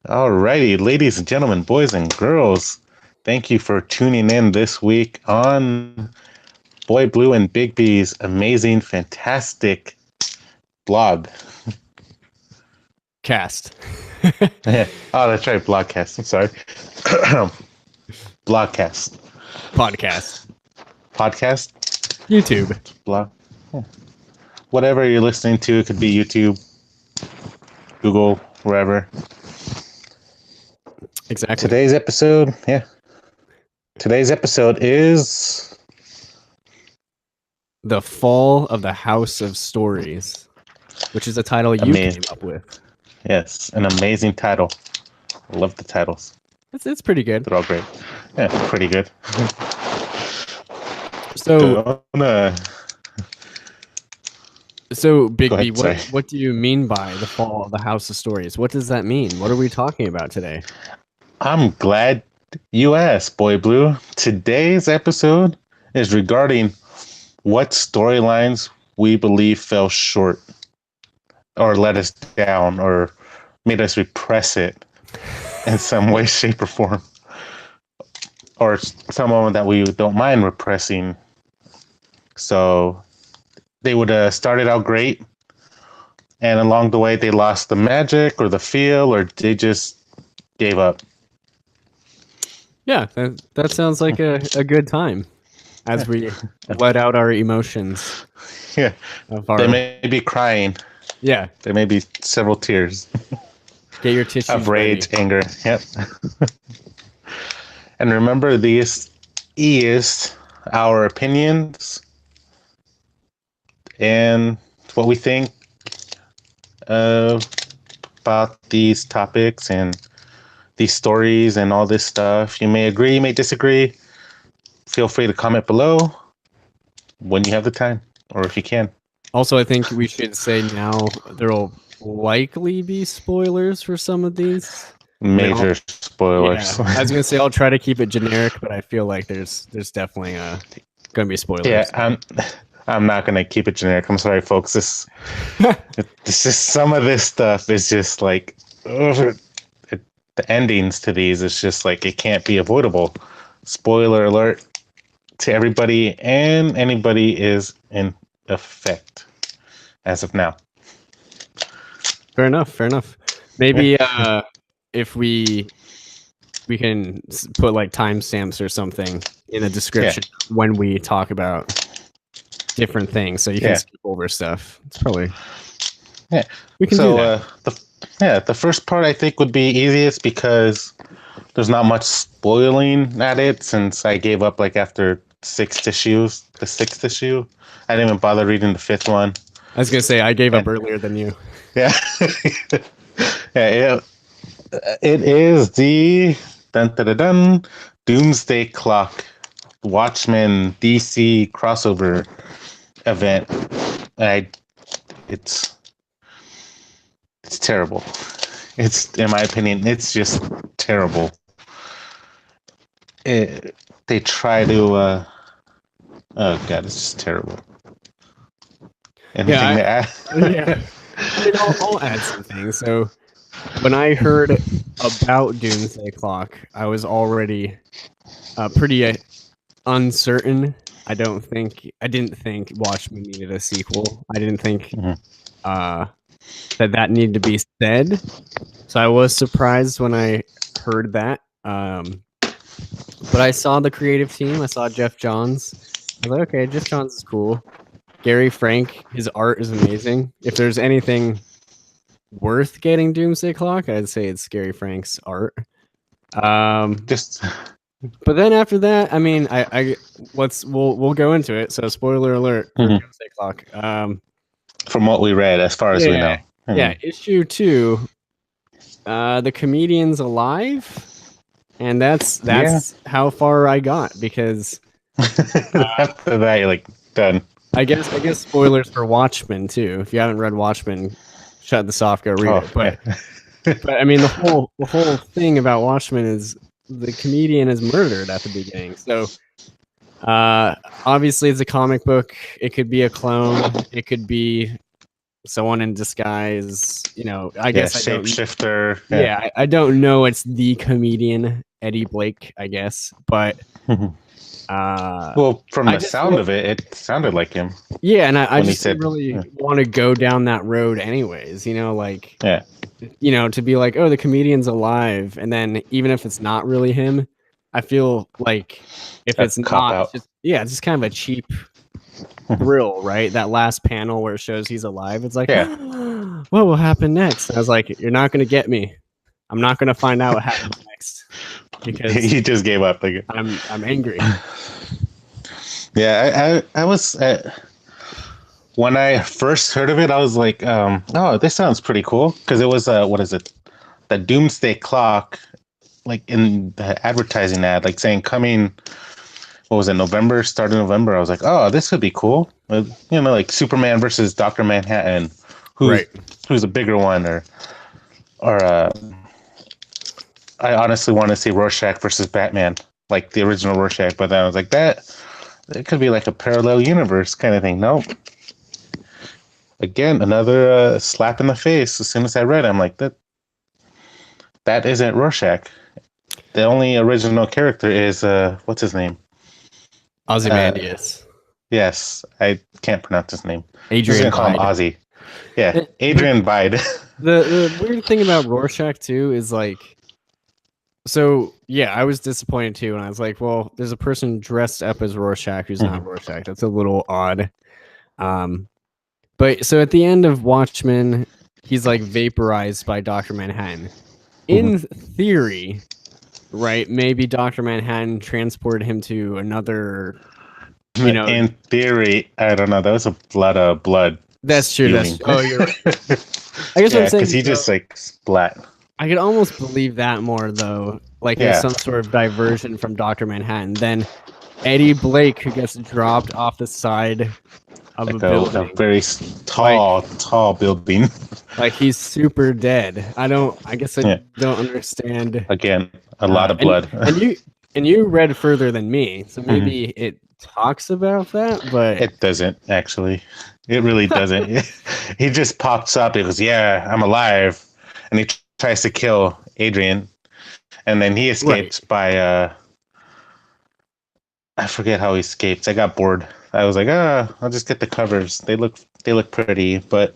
Alrighty, ladies and gentlemen, boys and girls, thank you for tuning in this week on Boyblue and Bigby's amazing, fantastic blog. Cast. Oh, that's right, blogcast. I'm sorry. Blogcast. Podcast. Podcast? YouTube. Blog. Whatever you're listening to, it could be YouTube, Google, wherever. Exactly. Today's episode is The Fall of the House of Stories, which is a title you came up with. Yes, an amazing title. I love the titles. It's pretty good. They're all great. Yeah, pretty good. So Bigby, ahead, what do you mean by the Fall of the House of Stories? What does that mean? What are we talking about today? I'm glad you asked, Boy Blue. Today's episode is regarding what storylines we believe fell short or let us down or made us repress it in some way, shape, or form. Or some of them that we don't mind repressing. So they would have started out great, and along the way they lost the magic or the feel, or they just gave up. Yeah, that sounds like a good time as we let out our emotions. Yeah, they may be crying. Yeah, there may be several tears. Get your tissues of rage, ready. anger. Yep. And remember, these is our opinions and what we think about these topics and these stories and all this stuff. You may agree, you may disagree. Feel free to comment below when you have the time, or if you can. Also, I think we should say now there will likely be spoilers for some of these. Major spoilers. Yeah, I was gonna say I'll try to keep it generic, but I feel like there's definitely gonna be spoilers. Yeah, I'm not gonna keep it generic. I'm sorry, folks. This is some of this stuff is just like the endings to these is just like it can't be avoidable. Spoiler alert to everybody and anybody is in effect as of now. Fair enough. Maybe if we can put like timestamps or something in the description when we talk about different things, so you can skip over stuff. It's probably we can do that. The first part I think would be easiest because there's not much spoiling at it since I gave up like after the sixth issue. I didn't even bother reading the fifth one. I was gonna say I gave up earlier than you. Yeah. It is the Doomsday Clock Watchmen DC crossover event. It's terrible. It's, in my opinion, it's just terrible. They try to oh god, it's just terrible. Anything to add? Yeah. I'll add some things. So when I heard about Doomsday Clock, I was already pretty uncertain. I didn't think Watchmen needed a sequel. I didn't think that needed to be said. So I was surprised when I heard that. But I saw the creative team. I saw Jeff Johns. I was like, okay, Jeff Johns is cool. Gary Frank, his art is amazing. If there's anything worth getting Doomsday Clock, I'd say it's Gary Frank's art. But then after that, I mean, we'll go into it. So spoiler alert for Doomsday Clock. From what we read, as far as we know. Yeah, issue 2. The comedian's alive, and that's how far I got because after that you're like done. I guess spoilers for Watchmen too. If you haven't read Watchmen, shut this off, go read it. But I mean the whole thing about Watchmen is the comedian is murdered at the beginning. So obviously it's a comic book. It could be a clone. It could be someone in disguise. You know, I Yeah, guess I don't. shapeshifter. Yeah, I don't know. It's the comedian Eddie Blake, I guess, but Well, from I the just sound of it, it sounded like him. yeah, and I when he just didn't said, really yeah. want to go down that road, anyways. You know, like Yeah. you know, to be like, oh, the comedian's alive, and then even if it's not really him, I feel like if A it's cop not, out. it's just kind of a cheap thrill, right? That last panel where it shows he's alive, it's like, Yeah. what will happen next? And I was like, you're not going to get me. I'm not going to find out what happens next because He just gave up. Like, I'm angry. yeah, I was when I first heard of it, I was like, oh, this sounds pretty cool because it was what is it, the Doomsday Clock, like in the advertising ad, like saying coming. What was it, November? Starting November. I was like, oh, this could be cool. You know, like Superman versus Doctor Manhattan. Who's a bigger one, or I honestly want to see Rorschach versus Batman, like the original Rorschach. But then I was like, it could be like a parallel universe kind of thing. Nope. Again, another slap in the face. As soon as I read it, I'm like, that isn't Rorschach. The only original character is what's his name? Ozymandias. Yes, I can't pronounce his name. Adrian I'm just gonna call him Ozzy. Yeah, Adrian Bide. The weird thing about Rorschach too is like, so yeah, I was disappointed too, and I was like, well, there's a person dressed up as Rorschach who's not Rorschach. That's a little odd. But so at the end of Watchmen, he's like vaporized by Dr. Manhattan. In theory, right? Maybe Dr. Manhattan transported him to another. You know, in theory, I don't know. That was a lot of blood. That's true. spewing. Oh, you're right. I guess what I'm saying because he just like splat. I could almost believe that more though, like there's some sort of diversion from Dr. Manhattan. Then Eddie Blake, who gets dropped off the side of like a building, a very tall building. Like he's super dead. I guess I don't understand. Again, a lot of blood. And you read further than me, so maybe it talks about that, but it doesn't actually. It really doesn't. He just pops up. He goes, "Yeah, I'm alive," and he tries to kill Adrian, and then he escapes by. I forget how he escapes. I got bored. I was like, I'll just get the covers. They look pretty, but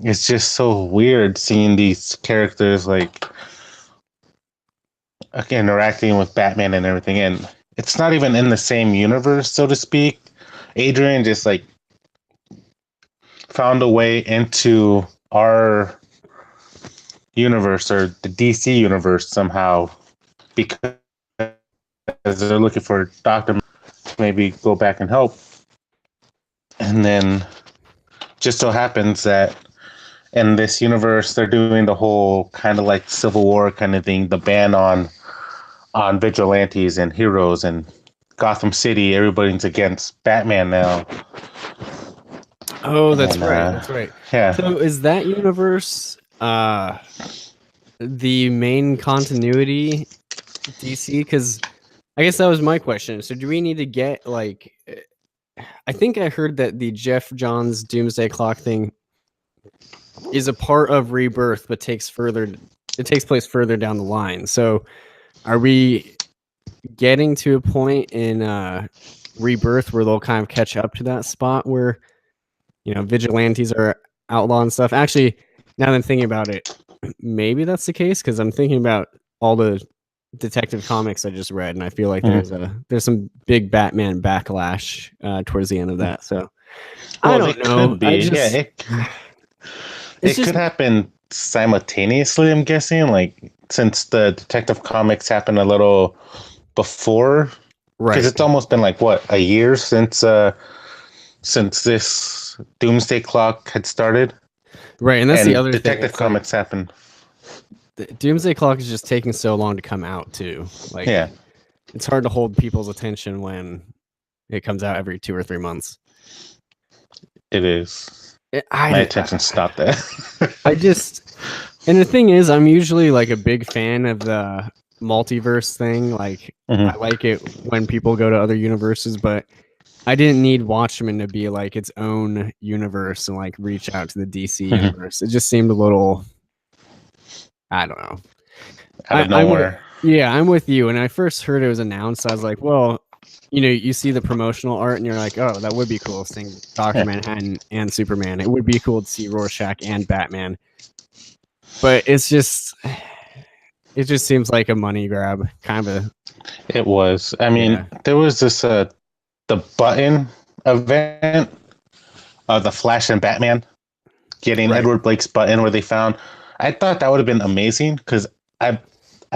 it's just so weird seeing these characters like interacting with Batman and everything, and it's not even in the same universe, so to speak. Adrian just like found a way into our universe or the DC universe somehow because they're looking for Doctor, maybe go back and help, and then just so happens that in this universe they're doing the whole kind of like Civil War kind of thing, the ban on vigilantes and heroes, and Gotham City, everybody's against Batman now. Oh, that's right. That's right. Yeah. So is that universe the main continuity DC? Because I guess that was my question. So do we need to get like? I think I heard that the Jeff Johns Doomsday Clock thing is a part of Rebirth, but takes place further down the line. So are we getting to a point in Rebirth where they'll kind of catch up to that spot where, you know, vigilantes are outlaw and stuff? Actually, now that I'm thinking about it, maybe that's the case, because I'm thinking about all the Detective Comics I just read, and I feel like there's some big Batman backlash towards the end of that. So I don't know. Could be. It could happen simultaneously, I'm guessing, like since the Detective Comics happened a little before, right? Because it's almost been like what, a year since this Doomsday Clock had started, right? And that's the other Detective Comics happened. The Doomsday Clock is just taking so long to come out too. Like, it's hard to hold people's attention when it comes out every 2 or 3 months. It is. My attention stopped there. And the thing is, I'm usually like a big fan of the multiverse thing. Like, I like it when people go to other universes, but I didn't need Watchmen to be like its own universe and like reach out to the DC universe. It just seemed a little, I don't know. Out of nowhere. I'm with you. When I first heard it was announced, I was like, well, you see the promotional art and you're like, oh, that would be cool seeing Dr. Manhattan and Superman. It would be cool to see Rorschach and Batman. But it just seems like a money grab, kind of. It was. I mean, there was this the button event of the Flash and Batman getting Edward Blake's button where they found. I thought that would have been amazing because I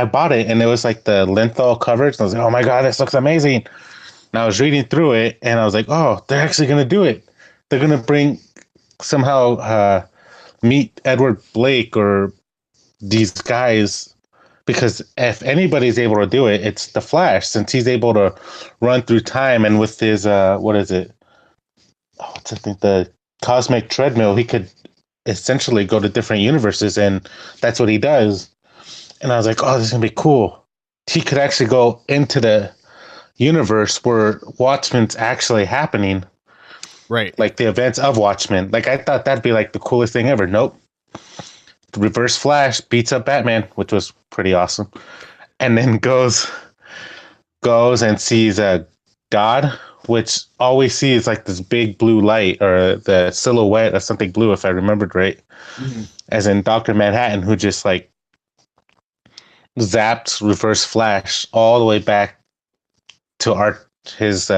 bought it and it was like the Lenthal coverage. And I was like, oh my god, this looks amazing. And I was reading through it and I was like, oh, they're actually gonna do it. They're gonna bring somehow meet Edward Blake or these guys. Because if anybody's able to do it, it's the Flash, since he's able to run through time, and with his what is it? Oh, what's I think the cosmic treadmill, he could essentially go to different universes, and that's what he does. And I was like, oh, this is gonna be cool. He could actually go into the universe where Watchmen's actually happening, right? Like the events of Watchmen. Like I thought that'd be like the coolest thing ever. Nope. Reverse Flash beats up Batman, which was pretty awesome, and then goes and sees a God, which all we see is like this big blue light or the silhouette of something blue, if I remembered right, as in Dr. Manhattan, who just like zapped Reverse Flash all the way back to his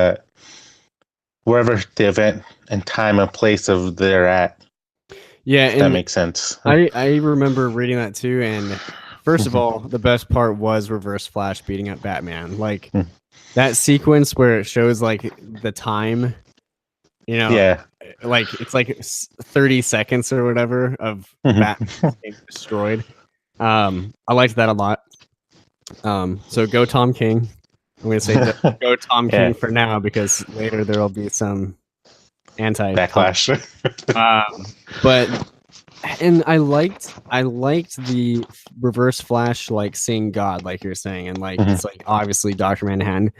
wherever the event and time and place of they're at. Yeah, that makes sense. I remember reading that too, and first of all, the best part was Reverse Flash beating up Batman. Like that sequence where it shows like the time, like it's like 30 seconds or whatever of Batman being destroyed. I liked that a lot. So go Tom King. I'm gonna say go Tom King for now because later there will be some backlash. But and I liked the Reverse Flash like seeing God, like you're saying, and like it's like obviously Dr. Manhattan.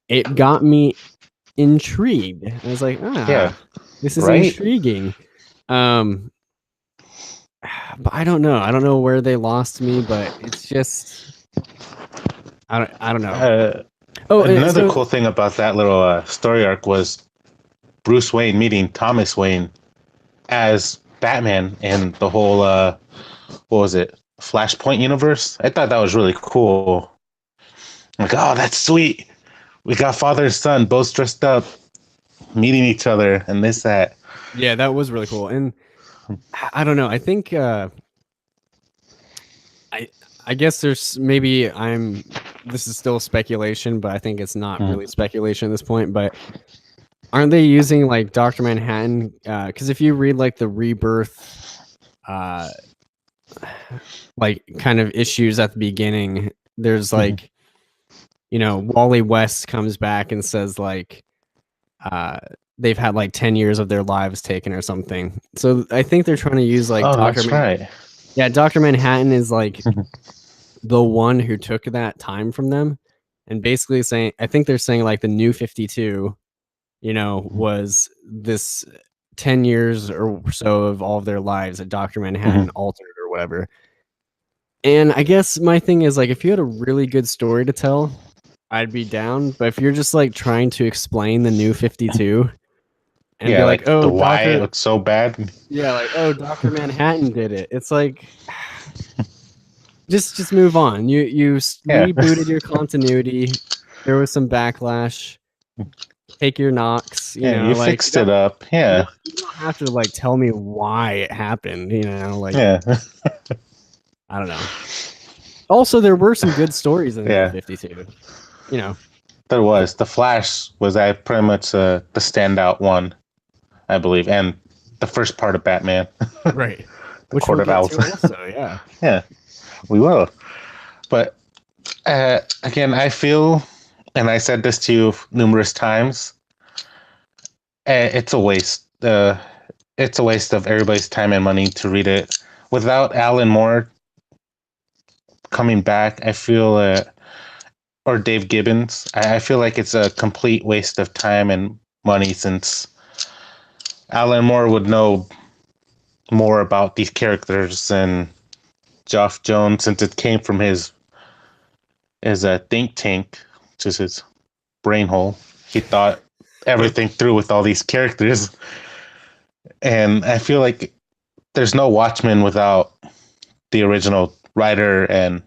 It got me intrigued. I was like, this is intriguing. But I don't know. I don't know where they lost me, but it's just I don't know. Another cool thing about that little story arc was Bruce Wayne meeting Thomas Wayne as Batman and the whole what was it, Flashpoint universe. I thought that was really cool. I'm like, oh, that's sweet. We got father and son both dressed up, meeting each other, and that. Yeah, that was really cool. And I don't know. I think I guess there's maybe this is still speculation, but I think it's not really speculation at this point. But aren't they using like Dr. Manhattan? Because if you read like the Rebirth, like kind of issues at the beginning, there's like, Wally West comes back and says like, they've had like 10 years of their lives taken or something. So I think they're trying to use like Yeah, Dr. Manhattan is like the one who took that time from them, and basically saying, I think they're saying like the New 52. Was this 10 years or so of all of their lives that Dr. Manhattan altered or whatever. And I guess my thing is like, if you had a really good story to tell, I'd be down. But if you're just like trying to explain the New 52 and be like, oh, why it looks so bad. Yeah, like, oh, Dr. Manhattan did it. It's like, just move on. You rebooted your continuity. There was some backlash. Take your knocks. You fixed it up. Yeah. You don't have to like tell me why it happened. Like I don't know. Also, there were some good stories in the 52. There was. The Flash was pretty much the standout one, I believe, and the first part of Batman. Right. The Court of Owls. Also, yeah, we will. But again, I feel, and I said this to you numerous times, it's a waste. It's a waste of everybody's time and money to read it. Without Alan Moore coming back, I feel, or Dave Gibbons, I feel like it's a complete waste of time and money, since Alan Moore would know more about these characters than Geoff Johns, since it came from his think tank, which is his brain hole. He thought everything through with all these characters, and I feel like there's no Watchmen without the original writer and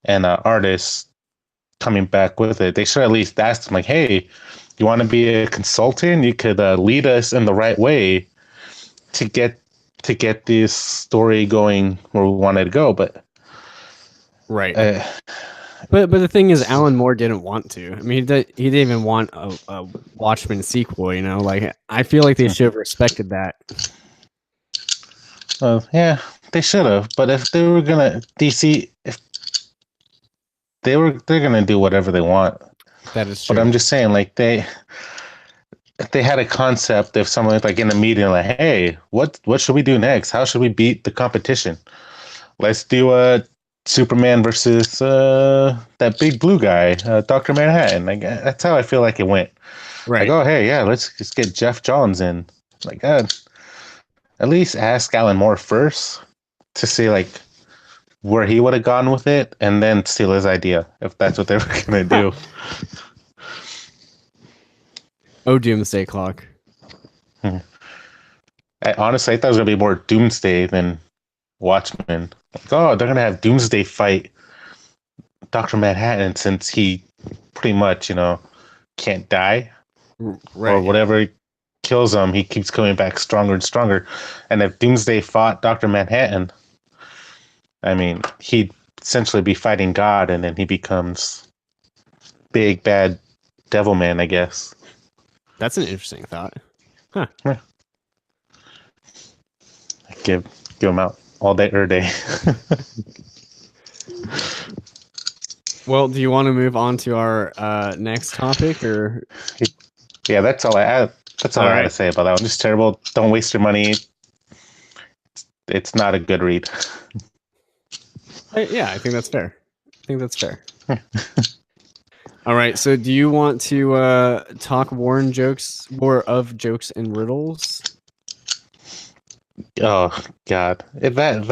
artist coming back with it. They should at least ask him, like, hey, you want to be a consultant? You could lead us in the right way to get this story going where we wanted to go. But right. But the thing is, Alan Moore didn't want to. I mean, he didn't even want a Watchmen sequel. You know, like I feel like they should have respected that. Yeah, they should have. But if they were gonna DC, if they're gonna do whatever they want. That is true. But I'm just saying, like if they had a concept, if someone was like in a meeting, like, hey, what should we do next? How should we beat the competition? Let's do a Superman versus that big blue guy, Dr. Manhattan. Like that's how I feel like it went. Right. Like, oh hey, yeah, let's just get Geoff Johns in. Like, at least ask Alan Moore first to see like where he would have gone with it, and then steal his idea if that's what they were gonna do. Oh, Doomsday Clock. Honestly, I thought it was gonna be more Doomsday than Watchmen. Like, oh, they're gonna have Doomsday fight Dr. Manhattan, since he pretty much, can't die, right? Or whatever kills him, he keeps coming back stronger and stronger. And if Doomsday fought Dr. Manhattan, I mean, he'd essentially be fighting God, and then he becomes big bad devil man, I guess. That's an interesting thought. Huh. Yeah. Give him out all day or day. Well, do you want to move on to our next topic, or? Yeah, that's all I had. That's all I had to say about that one. Just terrible. Don't waste your money. It's not a good read. Yeah, I think that's fair. All right. So, do you want to talk more of Jokes and Riddles? Oh God, that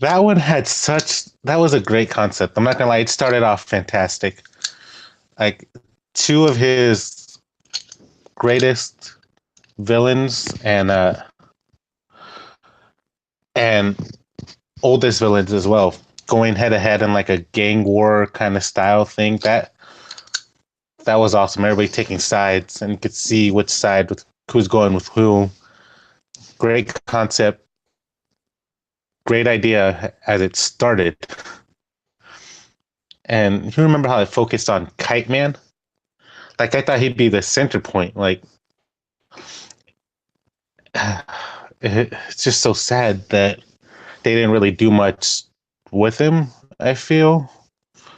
one had that was a great concept. I'm not gonna lie, it started off fantastic. Like two of his greatest villains and oldest villains as well, going head to head in like a gang war kind of style thing. That was awesome. Everybody taking sides, and you could see which side who's going with who. Great concept, great idea as it started. And you remember how it focused on Kite Man? Like, I thought he'd be the center point. Like, it's just so sad that they didn't really do much with him, I feel.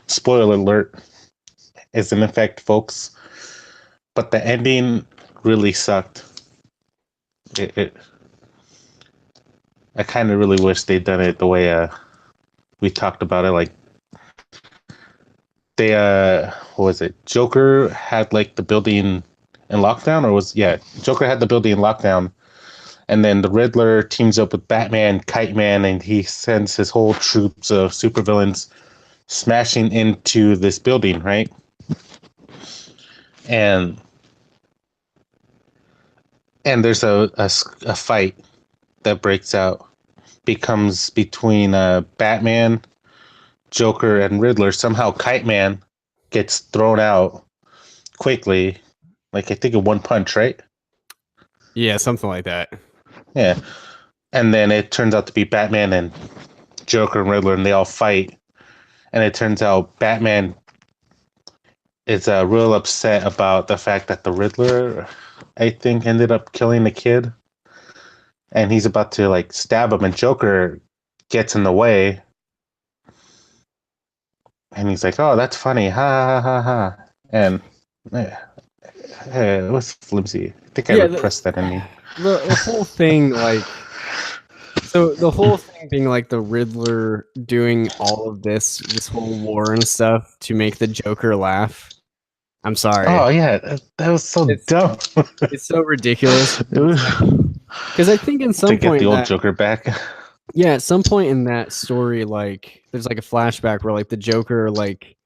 Spoiler alert is in effect, folks. But the ending really sucked. I kind of really wish they'd done it the way we talked about it. Like, they what was it? Joker had like the building in lockdown, Joker had the building in lockdown, and then the Riddler teams up with Batman, Kite Man, and he sends his whole troops of supervillains smashing into this building, right? And there's a fight that breaks out, becomes between Batman, Joker, and Riddler. Somehow Kite Man gets thrown out quickly, like I think in one punch, right? Yeah, something like that. Yeah. And then it turns out to be Batman and Joker and Riddler, and they all fight. And it turns out Batman is real upset about the fact that the Riddler, I think, ended up killing the kid. And he's about to like stab him, and Joker gets in the way. And he's like, "Oh, that's funny, ha ha ha ha!" And it was flimsy. I think I repressed that in me. The whole thing, like, so the whole thing being like the Riddler doing all of this whole war and stuff to make the Joker laugh. I'm sorry. Oh yeah, that was so It's dumb. it's so ridiculous. It was Because I think in to some get point the old that Joker back. yeah, at some point in that story, like there's like a flashback where like the Joker like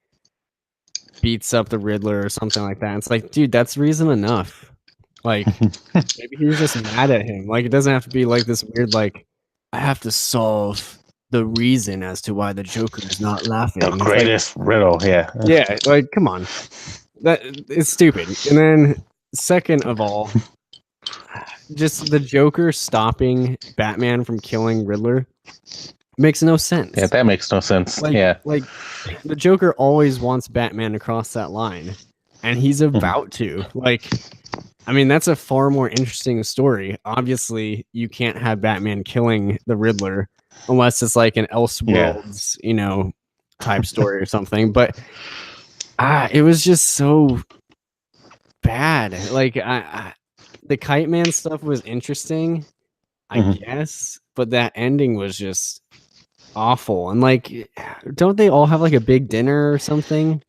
beats up the Riddler or something like that. It's like, dude, that's reason enough. Like maybe he was just mad at him. Like it doesn't have to be like this weird like I have to solve the reason as to why the Joker is not laughing. The It's like greatest riddle, yeah. yeah, like come on. That is stupid. And then second of all, just the Joker stopping Batman from killing Riddler makes no Yeah, sense. that makes no sense. Yeah. Like the Joker always wants Batman to cross that line, and he's about to. Like, I mean, that's a far more interesting story. Obviously, you can't have Batman killing the Riddler unless it's like an Elseworlds, type story or something. But it was just so bad. Like, the Kite Man stuff was interesting, I guess, but that ending was just awful. And like, don't they all have like a big dinner or something? Like,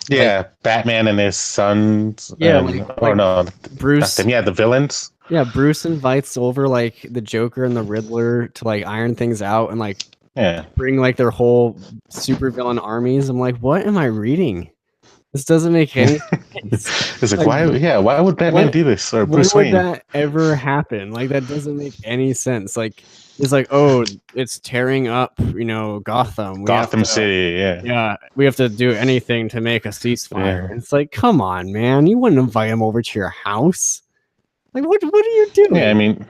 Yeah, Batman and his sons, yeah, and no, not Bruce. them. Yeah, the villains. Yeah, Bruce invites over like the Joker and the Riddler to like iron things out and like Yeah, bring like their whole supervillain armies. I'm like, what am I reading? This doesn't make any sense. it's like, Like, why? Yeah, why would Batman when do this or when Bruce would Wayne? that ever happen? Like that doesn't make any sense. Like it's like, oh, it's tearing up, Gotham. Gotham City. Yeah, Yeah, we have to do anything to make a ceasefire. yeah, It's like, come on, man. You wouldn't invite him over to your house. Like, what are you doing? yeah. I mean,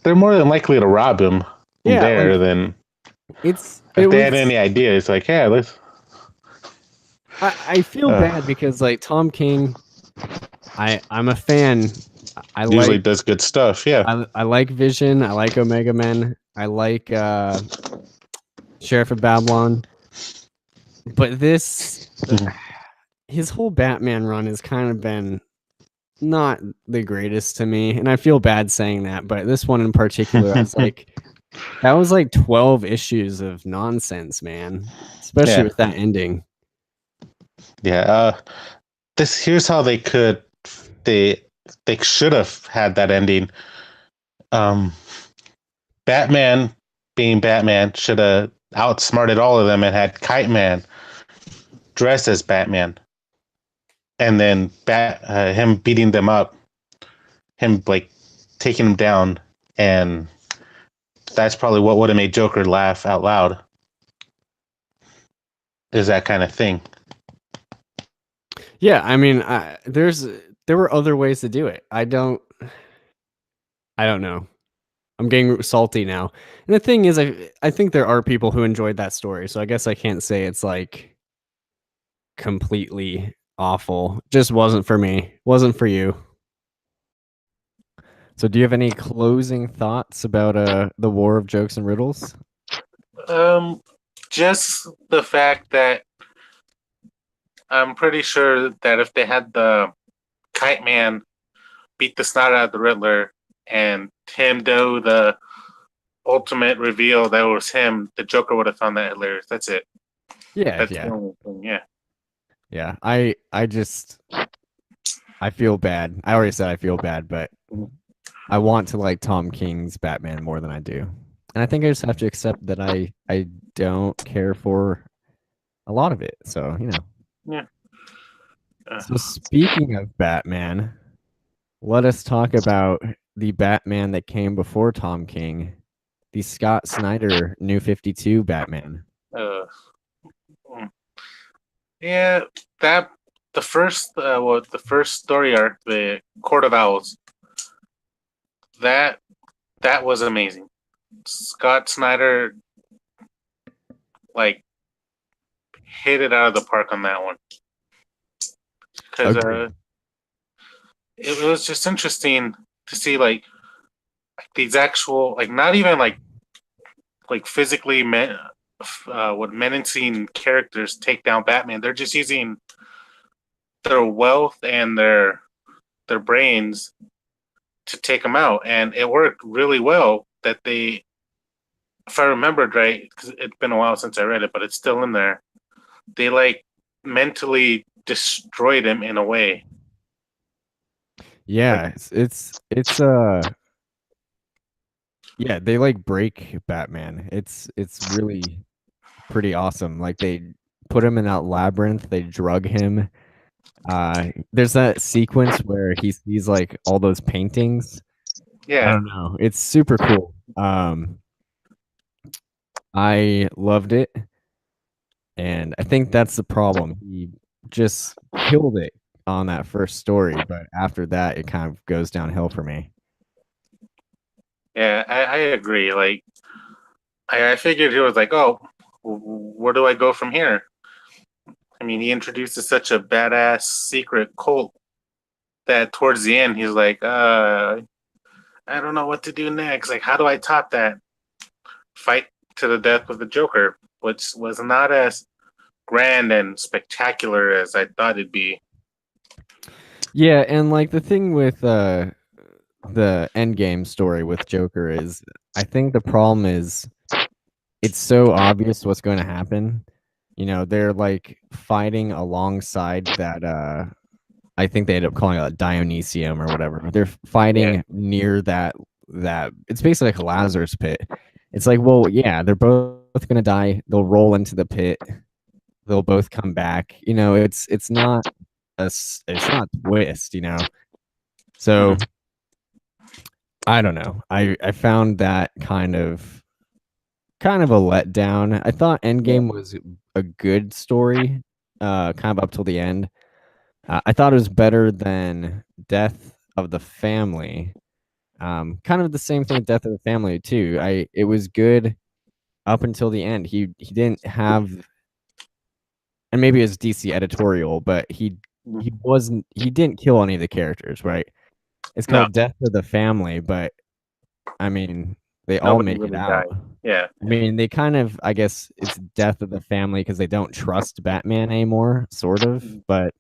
they're more than likely to rob him Yeah, there like than it if they was. had any idea. It's like, yeah, let's. I feel bad because like Tom King, I'm a fan. I Usually like does good stuff. Yeah. I like Vision. I like Omega Men. I like Sheriff of Babylon. But this, his whole Batman run has kind of been not the greatest to me, and I feel bad saying that. But this one in particular, I was like, that was like 12 issues of nonsense, man. Especially with that ending. Yeah. Here's how they should have had that ending. Batman being Batman should have outsmarted all of them and had Kite Man dressed as Batman, and then him beating them up, him like taking him down, and that's probably what would have made Joker laugh out loud. Is that kind of thing? Yeah, I mean, there were other ways to do it. I don't know. I'm getting salty now. And the thing is, I think there are people who enjoyed that story, so I guess I can't say it's like completely awful. Just wasn't for me. Wasn't for you. So, do you have any closing thoughts about the War of Jokes and Riddles? Just the fact that I'm pretty sure that if they had the Kite Man beat the snot out of the Riddler and him do the ultimate reveal that it was him, the Joker would have found that hilarious. That's it. Yeah, That's yeah. the only thing. Yeah. Yeah, I feel bad. I already said I feel bad, but I want to like Tom King's Batman more than I do. And I think I just have to accept that I don't care for a lot of it. So, Yeah. So speaking of Batman, let us talk about the Batman that came before Tom King, the Scott Snyder New 52 Batman. Yeah, the first story arc, the Court of Owls, that was amazing. Scott Snyder like hit it out of the park on that one because it was just interesting to see like these actual not even like physically menacing characters take down Batman. They're just using their wealth and their brains to take him out, and it worked really well. That they, if I remembered right, because it's been a while since I read it, but it's still in there. They like mentally destroyed him in a way. Yeah, it's yeah, they like break Batman. It's really pretty awesome. Like they put him in that labyrinth, they drug him. There's that sequence where he sees like all those paintings. I Yeah, don't know. It's super cool. I loved it, and I think that's the problem. He just killed it on that first story, but after that, it kind of goes downhill for me. yeah, I agree. Like, I figured he was like, oh, where do I go from here? I mean, he introduces such a badass secret cult that towards the end, he's like, I don't know what to do next. Like, how do I top that? Fight to the death with the Joker, which was not as grand and spectacular as I thought it'd be. Yeah, and like the thing with the Endgame story with Joker is, I think the problem is it's so obvious what's going to happen. You know, they're like fighting alongside that. I think they end up calling it a Dionysium or whatever. They're Yeah. fighting near that. It's basically like a Lazarus pit. It's like, well, yeah, they're both going to die. They'll roll into the pit. They'll both come back. You know, it's not it's not a twist. You know, so Mhm. I don't know. I found that kind of a letdown. I thought Yeah. Endgame was a good story, kind of up till the end. I thought it was better than Death of the Family. Kind of the same thing with Death of the Family too. It was good up until the end. He didn't have, and maybe it's DC editorial, but he didn't kill any of the characters, right? It's No, called Death of the Family, but I mean, they all nobody make it really out. died. Yeah. I mean, they kind of, I guess it's death of the family because they don't trust Batman anymore, sort of. But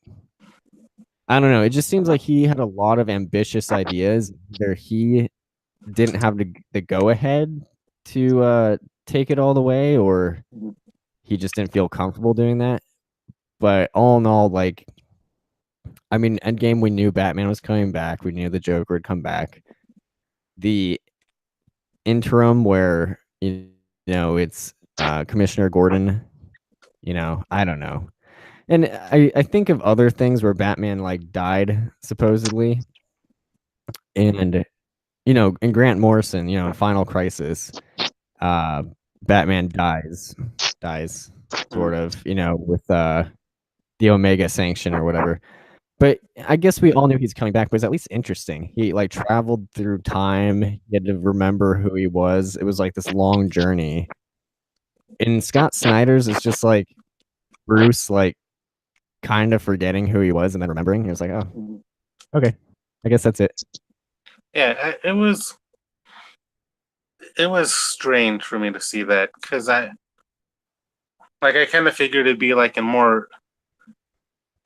I don't know. It just seems like he had a lot of ambitious ideas. Either he didn't have the go ahead to take it all the way, or he just didn't feel comfortable doing that. But all in all, like, I mean, Endgame, we knew Batman was coming back. We knew the Joker would come back. The interim where, it's Commissioner Gordon, I don't know. And I think of other things where Batman like died supposedly, and in Grant Morrison, in Final Crisis, uh, Batman dies sort Mhm. of, with the Omega Sanction or whatever. But I guess we all knew he's coming back, but it's at least interesting. He like traveled through time. He had to remember who he was. It was like this long journey. In Scott Snyder's, it's just like Bruce like kind of forgetting who he was and then remembering. He was like, oh, okay, I guess that's it. Yeah, it was strange for me to see that because I kind of figured it'd be like a more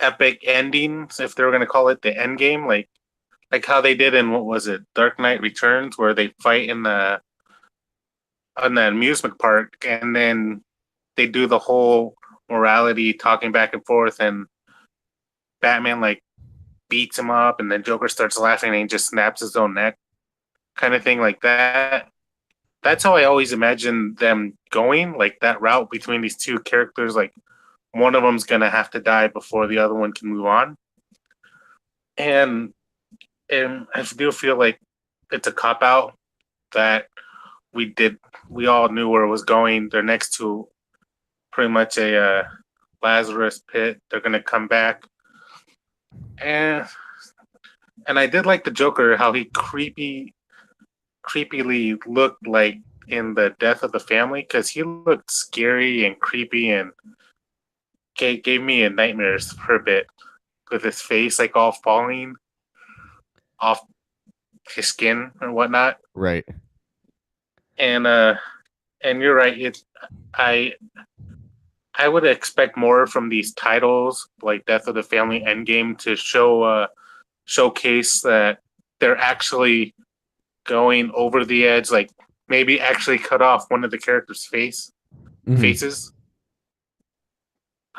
epic ending if they were gonna call it the end game, like how they did in what was it, Dark Knight Returns, where they fight in the on the amusement park and then they do the whole morality talking back and forth and Batman like beats him up and then Joker starts laughing and he just snaps his own neck kind of thing like that. That's how I always imagine them going, like that route between these two characters. Like one of them's gonna have to die before the other one can move on. And I do feel like it's a cop out that we all knew where it was going. They're next to pretty much a Lazarus pit. They're gonna come back, and I did like the Joker how he creepily looked like in the Death of the Family because he looked scary and creepy and gave me a nightmares for a bit with his face like all falling off his skin and whatnot. Right. And you're right. I I would expect more from these titles like Death of the Family Endgame to showcase that they're actually going over the edge, like maybe actually cut off one of the characters' Mhm. faces.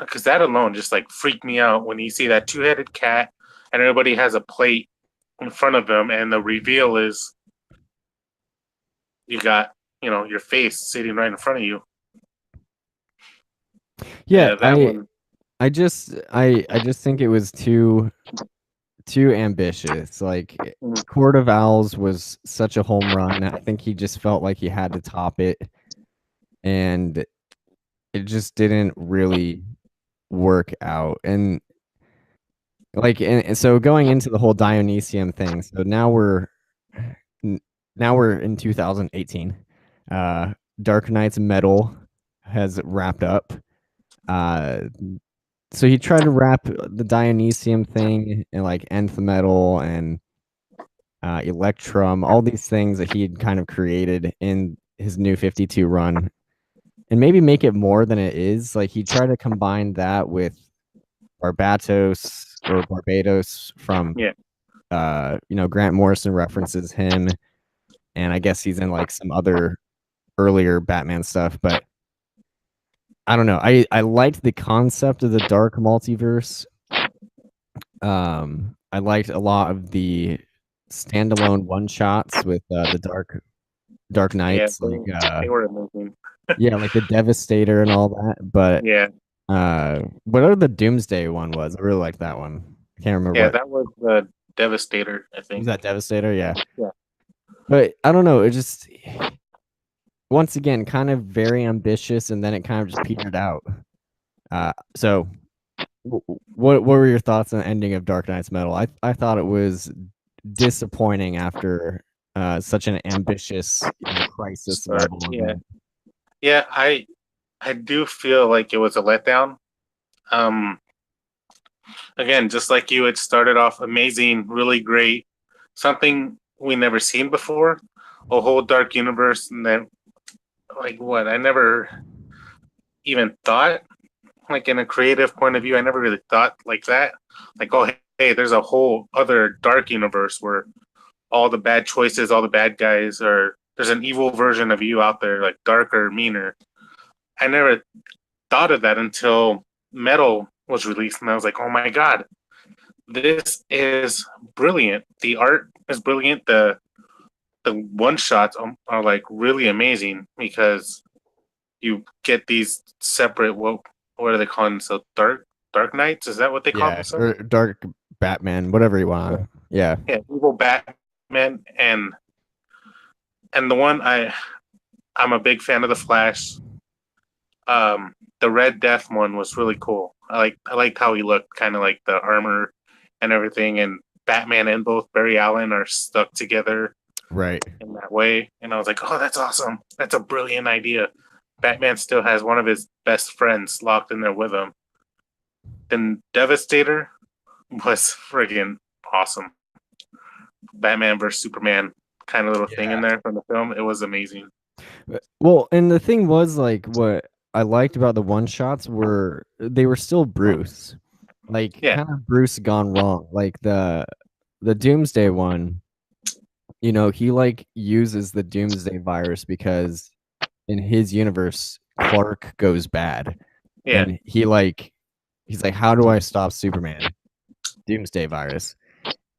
because that alone just like freaked me out when you see that two-headed cat and everybody has a plate in front of them, and the reveal is you got your face sitting right in front of you. Yeah, That one. I just think it was too ambitious. Like Court of Owls was such a home run. I think he just felt like he had to top it, and it just didn't really work out. And like, and so going into the whole Dionysium thing, so now we're in 2018. Dark Knight's Metal has wrapped up. So he tried to wrap the Dionysium thing and like Nth Metal and Electrum, all these things that he had kind of created in his new 52 run, and maybe make it more than it is. Like he tried to combine that with Barbados from Grant Morrison references him, and I guess he's in like some other earlier Batman stuff, but I don't know. I liked the concept of the dark multiverse. I liked a lot of the standalone one shots with the Dark Knights, they were amazing. Yeah, like the Devastator and all that. But whatever the Doomsday one was, I really liked that one. I can't remember. Yeah, that was the Devastator, I think. Was that Devastator? Yeah. Yeah. But I don't know. It just, once again, kind of very ambitious, and then it kind of just petered out. So what were your thoughts on the ending of Dark Knight's Metal? I thought it was disappointing after such an ambitious crisis level. Yeah, I do feel like it was a letdown. Again, just like you, it started off amazing, really great, something we never seen before, a whole dark universe, and then like what I never even thought, like in a creative point of view, I never really thought like that. Like, oh, hey, there's a whole other dark universe where all the bad choices, all the bad guys are, there's an evil version of you out there, like darker, meaner. I never thought of that until Metal was released, and I was like, oh my God, this is brilliant. The art is brilliant. The one shots are like really amazing because you get these separate, what are they calling? So dark knights, is that what they call themselves? Or dark Batman, whatever you want. Yeah, evil Batman, and the one I'm a big fan of the Flash. The Red Death one was really cool. I liked how he looked, kind of like the armor and everything, and Batman and both Barry Allen are stuck together right in that way. And I was like, oh, that's awesome. That's a brilliant idea. Batman still has one of his best friends locked in there with him. Then Devastator was friggin' awesome. Batman versus Superman kind of little thing in there from the film. It was amazing. Well, and the thing was, like, what I liked about the one shots were they were still Bruce, like kind of Bruce gone wrong. Like the Doomsday one, he like uses the Doomsday virus because in his universe Clark goes bad, and he's like, how do I stop Superman? Doomsday virus.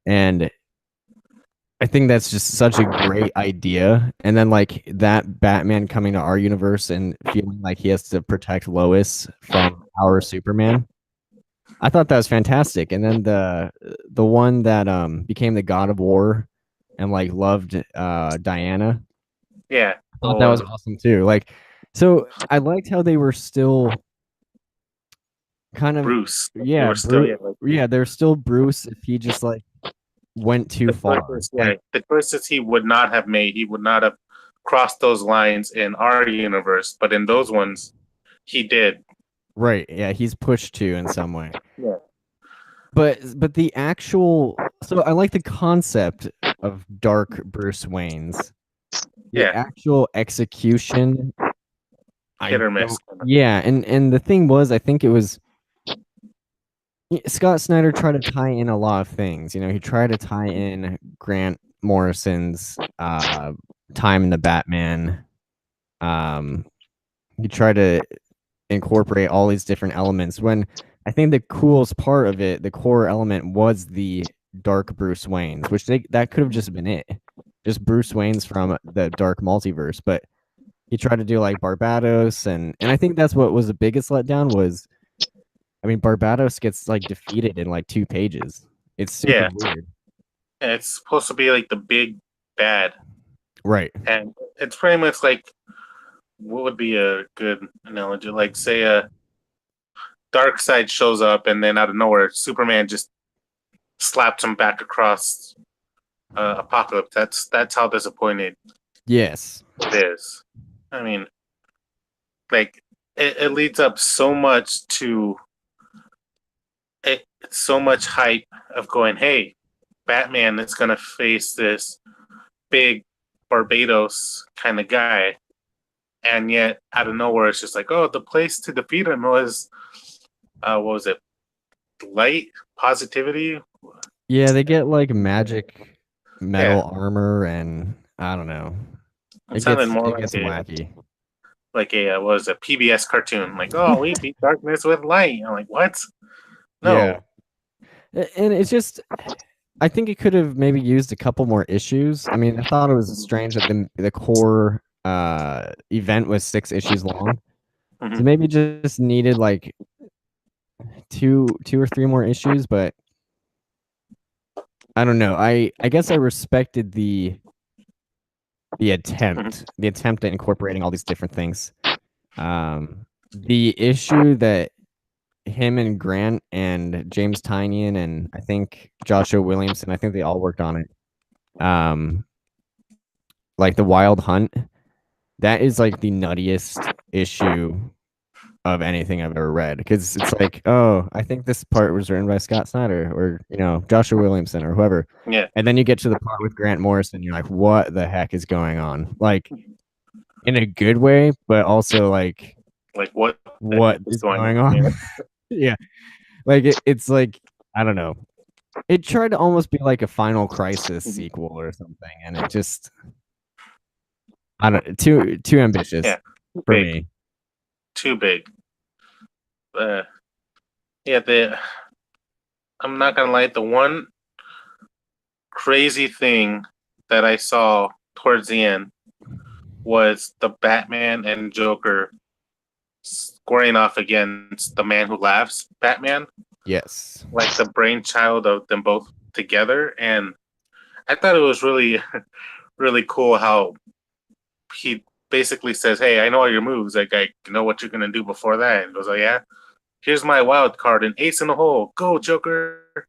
And I think that's just such a great idea. And then like that Batman coming to our universe and feeling like he has to protect Lois from our Superman. I thought that was fantastic. And then the one that became the God of War and like loved Diana. Yeah. I thought that was awesome too. Like, so I liked how they were still kind of Bruce. Yeah, they're still Bruce if he just like went too far. The choices he would not have made, he would not have crossed those lines in our universe, but in those ones, he did. Right. Yeah, he's pushed to in some way. Yeah. But the actual, so I like the concept of dark Bruce Wayne's. The actual execution, hit or miss. Yeah, and the thing was, I think it was Scott Snyder tried to tie in a lot of things. He tried to tie in Grant Morrison's time in the Batman. He tried to incorporate all these different elements. When I think the coolest part of it, the core element, was the dark Bruce Waynes, which that could have just been it, just Bruce Wayne's from the dark multiverse. But he tried to do like Barbados, and I think that's what was the biggest letdown was. I mean, Barbados gets like defeated in like 2 pages. It's super weird. Yeah, it's supposed to be like the big bad, right? And it's pretty much like, what would be a good analogy? Like, say a Darkseid shows up, and then out of nowhere, Superman just slaps him back across Apocalypse. That's how disappointed. Yes, it is. I mean, like it leads up so much to it. So much hype of going, hey, Batman is gonna face this big Barbados kind of guy, and yet out of nowhere, it's just like, oh, the place to defeat him was, what was it? Light, positivity. Yeah, they get like magic metal armor, and I don't know. It sounded more it gets wacky. Like a what was a PBS cartoon? Like, oh, we beat darkness with light. I'm like, what? No. Yeah. And it's just, I think it could have maybe used a couple more issues. I mean, I thought it was strange that the core event was 6 issues long. Mm-hmm. So maybe just needed like two or three more issues, but I don't know. I guess I respected the attempt at incorporating all these different things. The issue that him and Grant and James Tynion and I think Joshua Williamson, I think they all worked on it. Like the Wild Hunt, that is like the nuttiest issue of anything I've ever read, because it's like, oh, I think this part was written by Scott Snyder or Joshua Williamson or whoever. Yeah. And then you get to the part with Grant Morrison, you're like, what the heck is going on? Like, in a good way, but also like what is going on? Yeah. Like it's like, I don't know. It tried to almost be like a Final Crisis sequel or something, and it just, I don't, too ambitious for me. Too big. I'm not gonna lie. The one crazy thing that I saw towards the end was the Batman and Joker squaring off against the Man Who Laughs Batman. Yes. Like the brainchild of them both together. And I thought it was really, really cool how he basically says, hey, I know all your moves. Like, I know what you're going to do before that. And goes, oh, yeah? Here's my wild card, an ace in the hole. Go, Joker.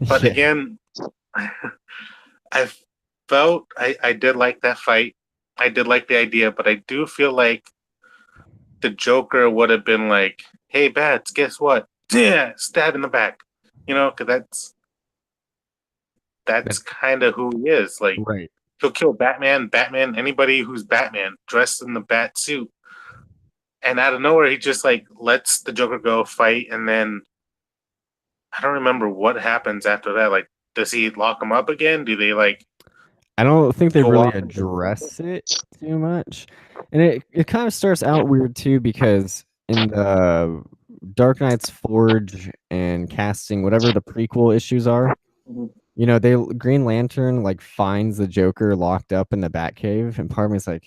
But again, I felt I did like that fight. I did like the idea, but I do feel like the Joker would have been like, hey, Bats, guess what? Yeah, stab in the back. Because that's kind of who he is. Like, right. He'll kill Batman, anybody who's Batman, dressed in the bat suit. And out of nowhere, he just like lets the Joker go fight, and then I don't remember what happens after that. Like, does he lock him up again? Do they like? I don't think they really address it too much, and it kind of starts out weird too, because in the Dark Knight's Forge and casting, whatever the prequel issues are, Green Lantern like finds the Joker locked up in the Batcave, and part of me is like,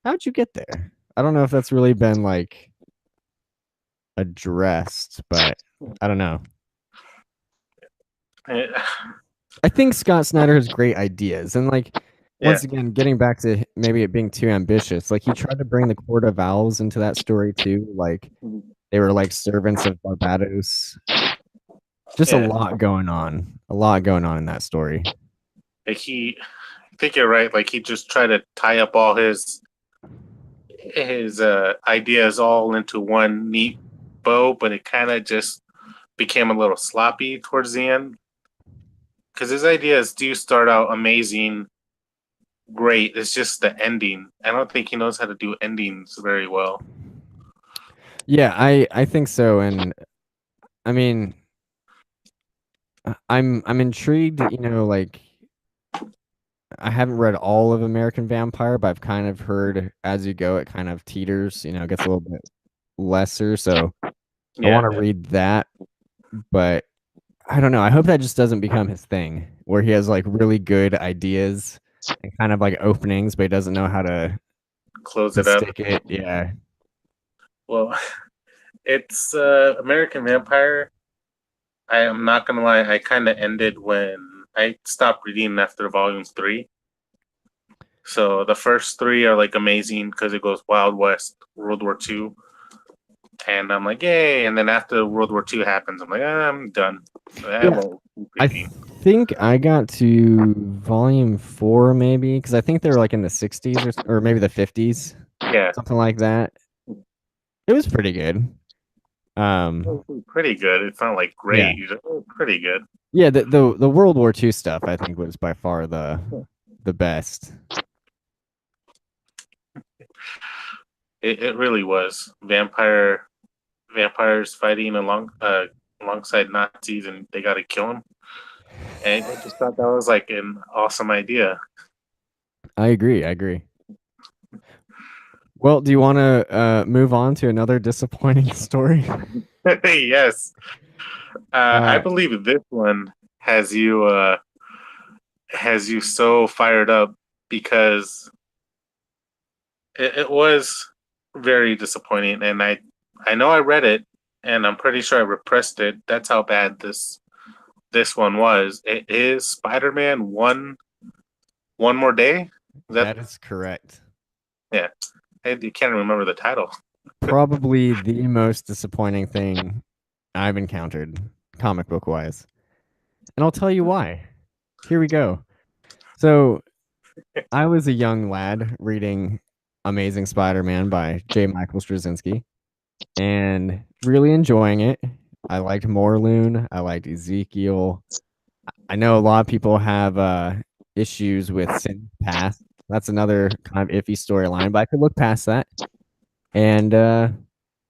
how'd you get there? I don't know if that's really been like addressed, but I don't know. I think Scott Snyder has great ideas, and like once again, getting back to maybe it being too ambitious, like he tried to bring the Court of Owls into that story too. Like they were like servants of Barbados. Just a lot going on in that story. Like I think you're right. Like he just tried to tie up all his ideas all into one neat bow, but it kind of just became a little sloppy towards the end. Because his ideas do start out amazing, great. It's just the ending. I don't think he knows how to do endings very well. Yeah, I think so, and I mean, I'm intrigued. Like I haven't read all of American Vampire, but I've kind of heard as you go, it kind of teeters. Gets a little bit lesser, so I Yeah. want to read that, but I don't know. I hope that just doesn't become his thing, where he has like really good ideas and kind of like openings, but he doesn't know how Close to it up. stick it. Yeah, Well, it's American Vampire. I am not gonna lie. I kind of ended when I stopped reading after volume 3. So the first 3 are like amazing because it goes Wild West, World War II, and I'm like, yay! And then after World War II happens, I'm like, I'm done. I yeah. won't keep I reading. think I got to volume 4 maybe because I think they were like in the 60s or maybe the 50s, Yeah, something like that. It was pretty good. Um, pretty good. It's not like yeah, great. Pretty good. yeah. The World War II stuff I think was by far the best. It really was vampires fighting alongside Nazis, and they got to kill them. And I just thought that was like an awesome idea. I agree. I agree. Well, do you want to move on to another disappointing story? Yes, I Uh, believe this one has you uh, has you so fired up because it was very disappointing, and I know I read it, and I'm pretty sure I repressed it. That's how bad this one was. It is Spider-Man one more day. Is that that is correct. yeah? You can't remember the title. Probably the most disappointing thing I've encountered comic book wise. And I'll tell you why. Here we go. So, I was a young lad reading Amazing Spider Man by J. Michael Straczynski and really enjoying it. I liked Morloon. I liked Ezekiel. I know a lot of people have issues with Sin Path. That's another kind of iffy storyline, but I could look past that. And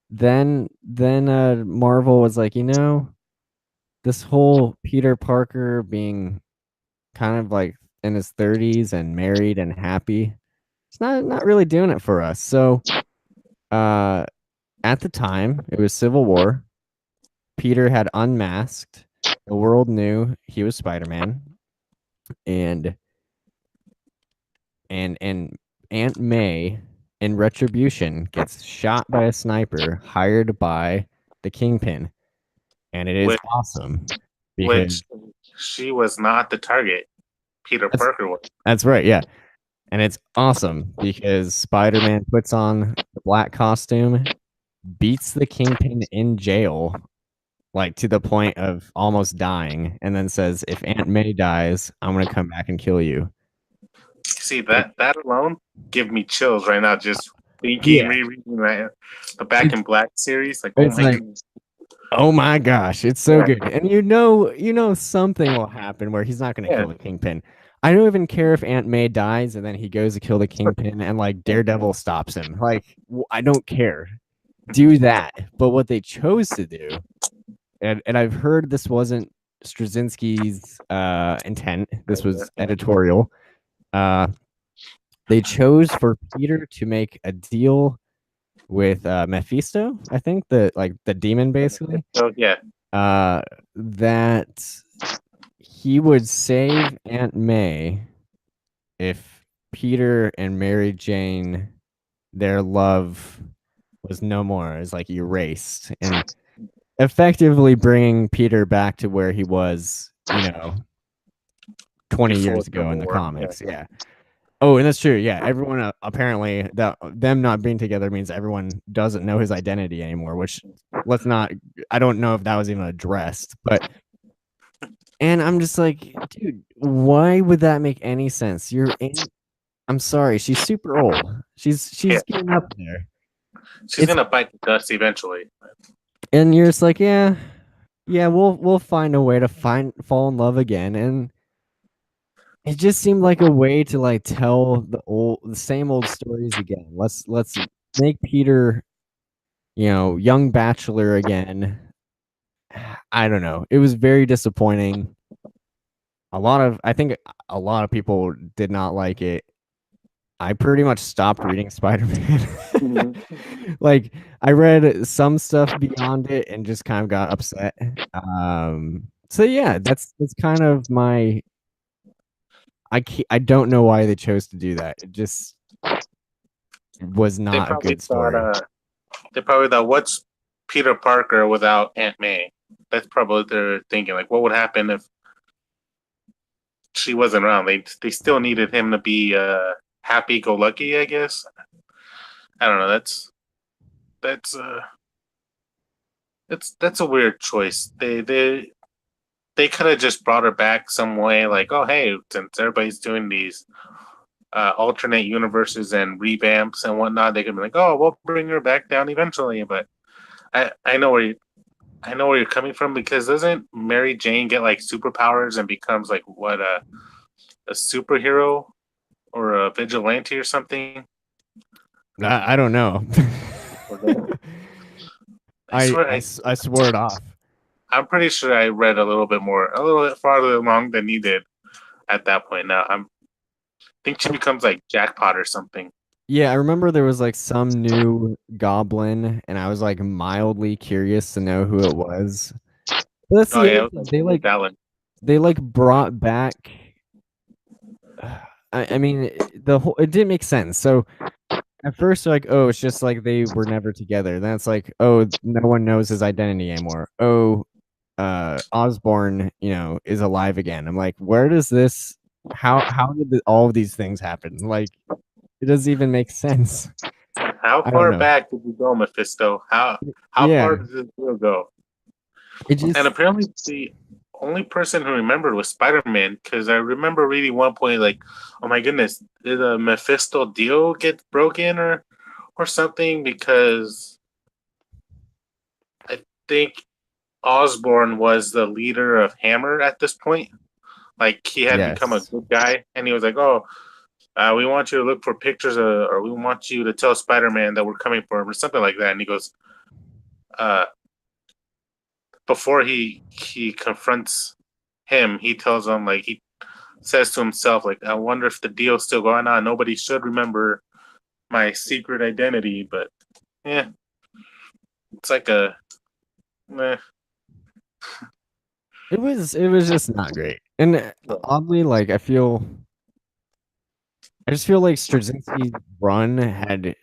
then Marvel was like, this whole Peter Parker being kind of like in his 30s and married and happy, it's not really doing it for us. So uh at the time, it was Civil War. Peter had unmasked. The world knew he was Spider-Man, and and Aunt May in retribution gets shot by a sniper hired by the Kingpin, and it is Which awesome because which she was not the target. Peter that's Parker was. that's right, yeah. And it's awesome because Spider-Man puts on the black costume, beats the Kingpin in jail, like to the point of almost dying, and then says, "If Aunt May dies, I'm gonna come back and kill you." See It, that alone give me chills right now. Just thinking, yeah, rereading that the Back it's in Black series. Like, oh it's my like, goodness. oh my gosh, it's so Yeah, good, and something will happen where he's not gonna yeah. kill the Kingpin. I don't even care if Aunt May dies and then he goes to kill the Kingpin and like Daredevil stops him. Like, I don't care. Do that. But what they chose to do, and I've heard this wasn't Straczynski's intent. This was editorial. Uh, they chose for Peter to make a deal with Mephisto. I think the demon basically. So yeah, Uh, that he would save Aunt May if Peter and Mary Jane, their love was no more, is like erased, and effectively bringing Peter back to where he was, 20 before years ago Civil in the War. Yeah. comics. Yeah. Oh, and that's true. Yeah, everyone apparently that them not being together means everyone doesn't know his identity anymore. Which let's not. I don't know if that was even addressed, but and I'm just like, dude, why would that make any sense? You're in. I'm sorry, she's super old. Yeah. She's getting up there. She's It's gonna bite the dust eventually. and you're just like, yeah, yeah, we'll find a way to fall in love again, and it just seemed like a way to like tell the same old stories again. Let's make Peter, young bachelor again. I don't know. It was very disappointing. I think a lot of people did not like it. I pretty much stopped reading Spider-Man. Mm-hmm. Like I read some stuff beyond it and just kind of got upset. So yeah, that's kind of my. I don't know why they chose to do that. It just was They not a probably good thought, story. what's Peter Parker without Aunt May? That's probably what they're thinking. Like, what would happen if she wasn't around? They still needed him to be happy-go-lucky, I guess. I don't know. That's that's a weird choice. They could have just brought her back some way, like, oh hey, since everybody's doing these alternate universes and revamps and whatnot, they could be like, oh, we'll bring her back down eventually. But I know I know where you're coming from, because doesn't Mary Jane get like superpowers and becomes like what a superhero or a vigilante or something? I don't know. I swear, I swore it off. I'm pretty sure I read a little bit farther along than you did at that point. Now I think she becomes like Jackpot or something. Yeah, I remember there was like some new goblin, and I was like mildly curious to know who it was. But that's Oh the yeah, other it thing. was like that one. They like brought back. I mean, the whole it didn't make sense. So at first, like, oh, it's just like they were never together. Then it's like, oh, no one knows his identity anymore. Oh, Osborn, is alive again. I'm like, where does this? How did all of these things happen? Like, it doesn't even make sense. How I don't far know. back did you go, Mephisto? How far Yeah, did this deal go? it And just apparently, the only person who remembered was Spider-Man, because I remember reading one point like, "Oh my goodness, did a Mephisto deal get broken or something?" Because I think Osborn was the leader of Hammer at this point. Like he had become a yes. good guy, and he was like, "Oh, we want you to look for pictures, or we want you to tell Spider-Man that we're coming for him," or something like that." And he goes, uh, before he confronts him, he tells him, like, he says to himself, like, I wonder if the deal's still going on. Nobody should remember my secret identity, but yeah, it's like a eh. It was just not great. And oddly, like I just feel like Straczynski's run had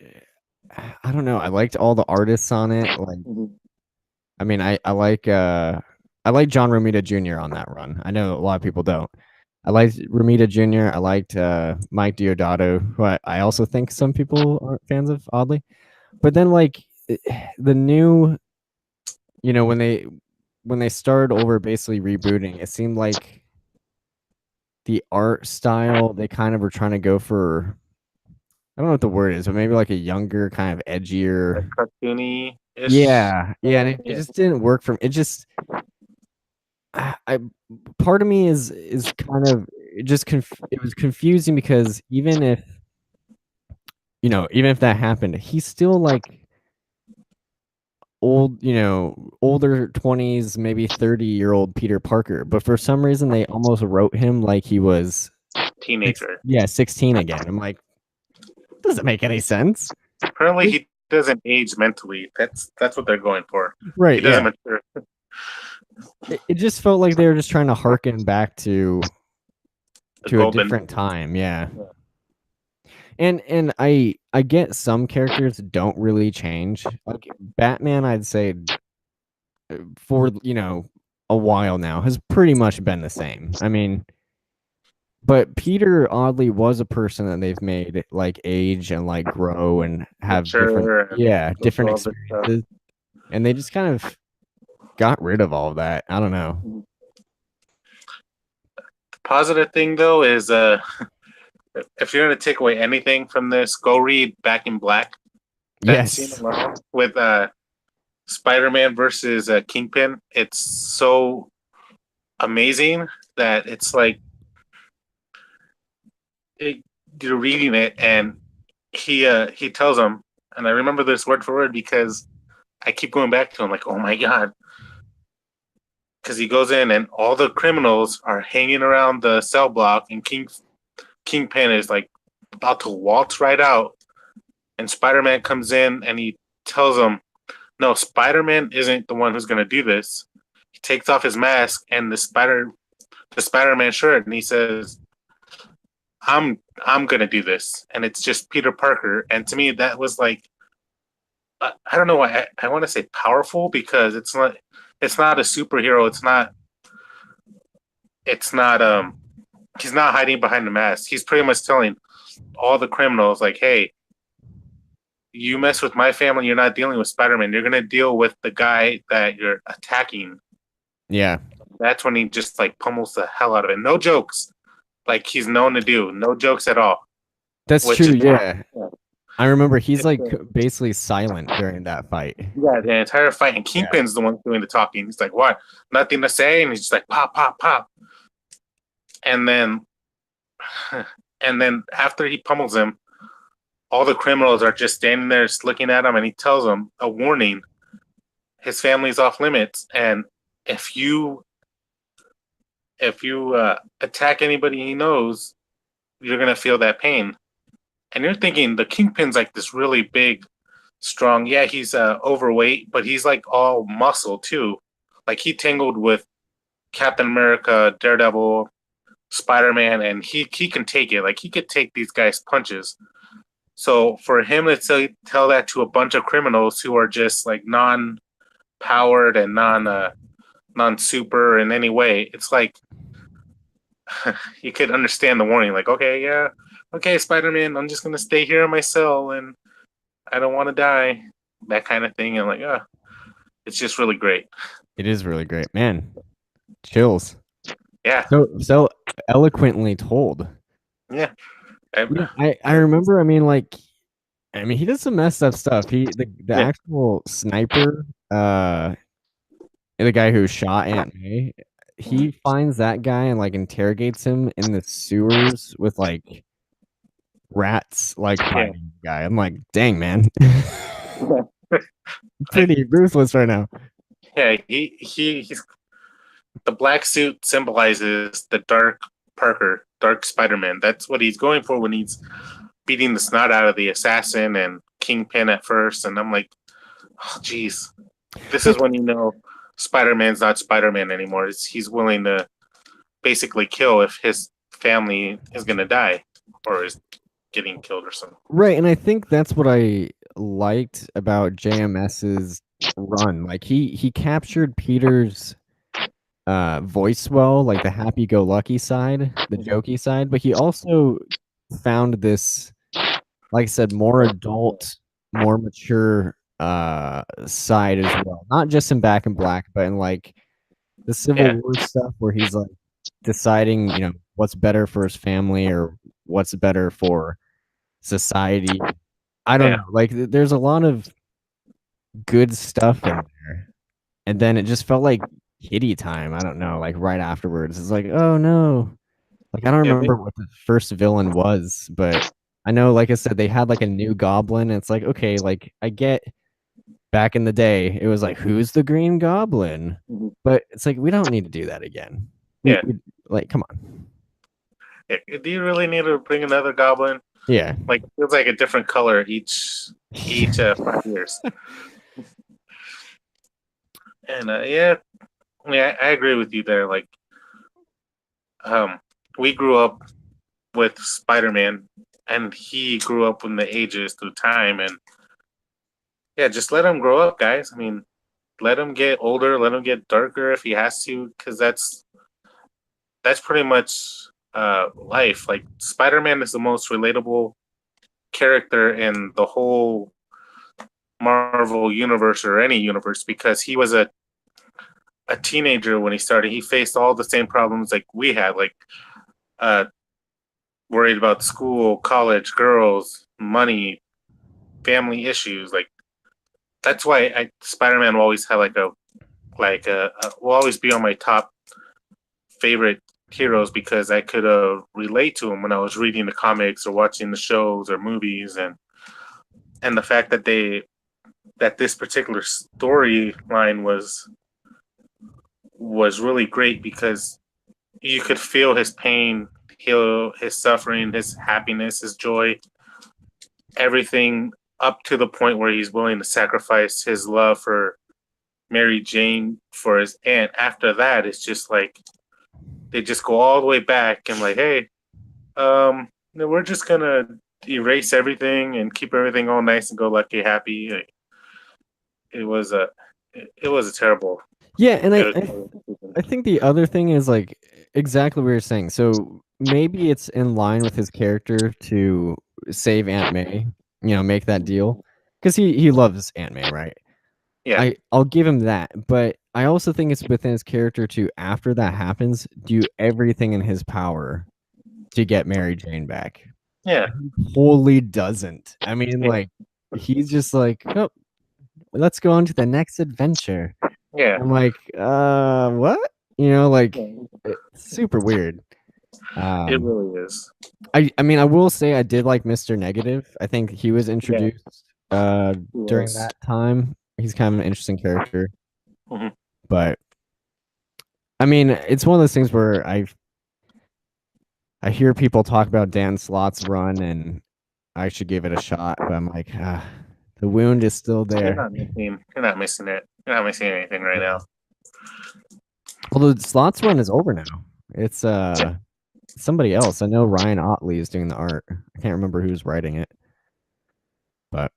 I don't know, I liked all the artists on it. Like I mean, I like John Romita Jr. on that run. I know a lot of people don't. I liked Romita Jr. I liked Mike Diodato, who I also think some people aren't fans of, oddly. But then like the new, when they started over basically rebooting, it seemed like the art style they kind of were trying to go for. I don't know what the word is, but maybe like a younger, kind of Like edgier. cartoony ish. Yeah, yeah, and it Yeah. just didn't work for me. It just, I part of me is kind of it just it was confusing because even if that happened, he's still like old, older 20s, maybe 30-year-old Peter Parker. But for some reason, they almost wrote him like he was Teenager. 16 again. I'm like, doesn't make any sense. Apparently, he doesn't age mentally. That's what they're going for. He Right, doesn't yeah. mature. It just felt like they were just trying to harken back to The a golden. different time, yeah. And I get some characters don't really change. Like Batman, I'd say for a while now has pretty much been the same. I mean, but Peter oddly was a person that they've made like age and like grow and have different Mature and different all this stuff. experiences, and they just kind of got rid of all of that. I don't know. The positive thing though is if you're gonna take away anything from this, go read Back in Black. That scene Yes. alone with Spider-Man versus Kingpin, it's so amazing that it's like you're reading it, and he tells him, and I remember this word for word because I keep going back to him, like, oh my god, because he goes in and all the criminals are hanging around the cell block, and Kingpin is like about to waltz right out, and Spider-Man comes in and he tells him, "No, Spider-Man isn't the one who's going to do this." He takes off his mask and the Spider-Man shirt, and he says, I'm gonna do this," and it's just Peter Parker. And to me, that was like, I don't know why I want to say powerful, because it's not a superhero. It's not he's not hiding behind the mask. He's pretty much telling all the criminals like, "Hey, you mess with my family, you're not dealing with Spider-Man. You're gonna deal with the guy that you're attacking." Yeah. That's when he just like pummels the hell out of it. No jokes, like he's known to do. No jokes at all. That's Which true. is Yeah. I remember he's it's, like basically silent during that fight. yeah, the entire fight, and Kingpin's the one doing the talking. He's like, "What? Nothing to say," and he's just like, "Pop, pop, pop," and then, and then after he pummels him, all the criminals are just standing there, just looking at him, and he tells them a warning: his family's off limits, and if you attack anybody he knows, you're gonna feel that pain. And you're thinking the Kingpin's like this really big, strong. Yeah, he's overweight, but he's like all muscle too. Like he tangled with Captain America, Daredevil, Spider-Man, and he can take it. Like he could take these guys' punches. So for him to tell that to a bunch of criminals who are just like non-powered and non-super in any way, it's like you could understand the warning. Like, okay, yeah, okay, Spider-Man, I'm just gonna stay here in my cell and I don't want to die. That kind of thing. And like, it's just really great. It is really great, man. Chills. Yeah. So eloquently told. Yeah. I remember. I mean, he did some messed up stuff. The actual sniper, the guy who shot Aunt May, he finds that guy and like interrogates him in the sewers with like rats, like fighting the guy. I'm like, dang, man. Pretty ruthless right now. Yeah, he's the black suit symbolizes the dark Parker, dark Spider-Man. That's what he's going for when he's beating the snot out of the assassin and Kingpin at first. And I'm like, oh, geez, this is when you know Spider-Man's not Spider-Man anymore. He's willing to basically kill if his family is going to die or is getting killed or something. Right, and I think that's what I liked about JMS's run. Like he captured Peter's voice well, like the happy-go-lucky side, the jokey side, but he also found this, like I said, more adult, more mature side as well. Not just in Back in Black, but in like the Civil War stuff where he's like deciding, what's better for his family or what's better for society. I don't know. Like there's a lot of good stuff in there. And then it just felt like kitty time. I don't know, like right afterwards. It's like, oh no. Like I don't remember what the first villain was, but I know, like I said, they had like a new goblin. And it's like, okay, like I get back in the day, it was like, who's the Green Goblin? But it's like we don't need to do that again. Like, come on. Do you really need to bring another goblin? Yeah. Like it feels like a different color each 5 years. And I agree with you there. Like, we grew up with Spider-Man, and he grew up in the ages through time, and yeah, just let him grow up, guys. I mean, let him get older, let him get darker if he has to, because that's pretty much life. Like Spider-Man is the most relatable character in the whole Marvel universe or any universe, because he was a teenager when he started. He faced all the same problems like we had, like worried about school, college, girls, money, family issues. Like that's why Spider-Man will always have will always be on my top favorite heroes, because I could relate to him when I was reading the comics or watching the shows or movies, and the fact that this particular storyline was really great because you could feel his pain. his suffering, his happiness, his joy, everything up to the point where he's willing to sacrifice his love for Mary Jane for his aunt. After that, it's just like they just go all the way back and like, hey, we're just gonna erase everything and keep everything all nice and go lucky, happy. Like, it was a terrible. Yeah, and I think the other thing is like exactly what you're saying. So maybe it's in line with his character to save Aunt May, make that deal because he loves Aunt May, right? Yeah, I'll give him that, but I also think it's within his character to, after that happens, do everything in his power to get Mary Jane back. yeah, He totally doesn't. I mean, yeah. like he's just like, oh, let's go on to the next adventure. Yeah. I'm like, what? Like Yeah. it's super weird. It really is. I mean, I will say I did like Mr. Negative. I think he was introduced during Yes. that time. He's kind of an interesting character. Mhm. But I mean, it's one of those things where I hear people talk about Dan Slott's run and I should give it a shot, but I'm like, the wound is still You're there. not missing it. You're not missing anything right now. Well, the Slott's run is over now. It's somebody else. I know Ryan Otley is doing the art. I can't remember who's writing it. But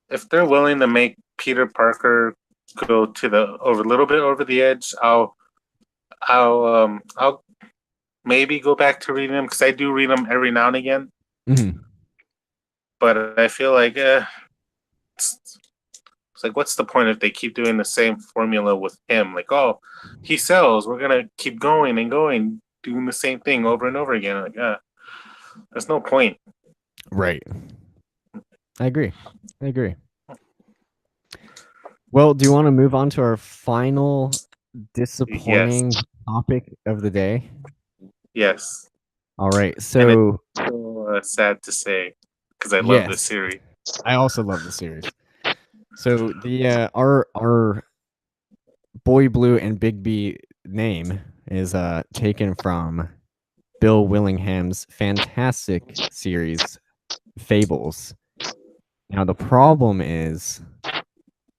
if they're willing to make Peter Parker go to a little bit over the edge, I'll maybe go back to reading them because I do read them every now and again. Mm-hmm. But I feel like it's like, what's the point if they keep doing the same formula with him? Like, oh, he sells. We're gonna keep going and going, doing the same thing over and over again. Like, there's no point. Right. I agree. Well, do you want to move on to our final disappointing topic of the day? Yes. All right. So, sad to say because I love this series. I also love the series. So the our BoyBlue and Bigby name is taken from Bill Willingham's fantastic series Fables. Now the problem is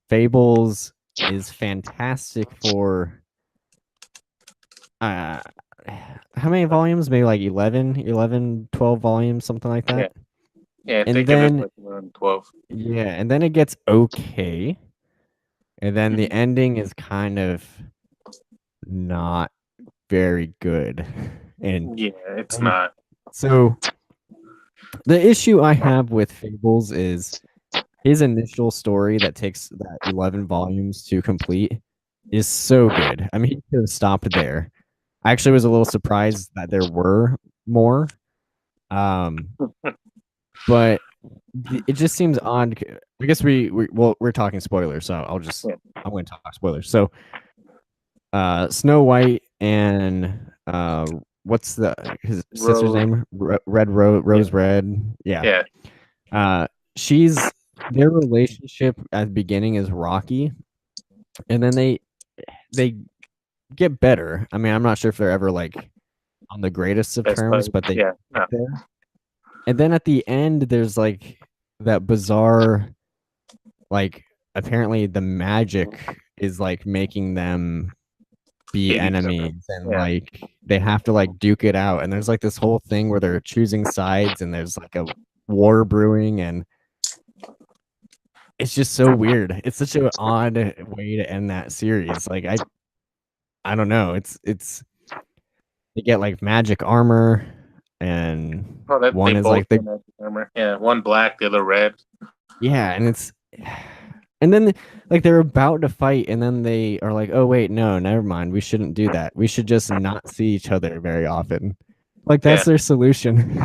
Fables is fantastic for how many volumes? Maybe like 11, 12 volumes, something like that. Yeah, and then like around 12. Yeah, and then it gets okay. And then the ending is kind of not very good. And yeah, it's not. So the issue I have with Fables is his initial story that takes that 11 volumes to complete is so good. I mean, he could have stopped there. I actually was a little surprised that there were more. But it just seems odd. I guess we're talking spoilers, so I'm going to talk spoilers. So Snow White and what's his sister's name? Rose Red. Yeah. Their relationship at the beginning is rocky, and then they get better. I mean, I'm not sure if they're ever like on the greatest of terms, but they get there. And then at the end, there's like that bizarre, like apparently the magic is like making them be enemies, and like they have to like duke it out. And there's like this whole thing where they're choosing sides, and there's like a war brewing, and it's just so weird. It's such an odd way to end that series. Like I don't know. It's they get like magic armor, and one is like the armor. Yeah, one black, the other red. Yeah, and then like they're about to fight, and then they are like, "Oh wait, no, never mind. We shouldn't do that. We should just not see each other very often." Like that's their solution.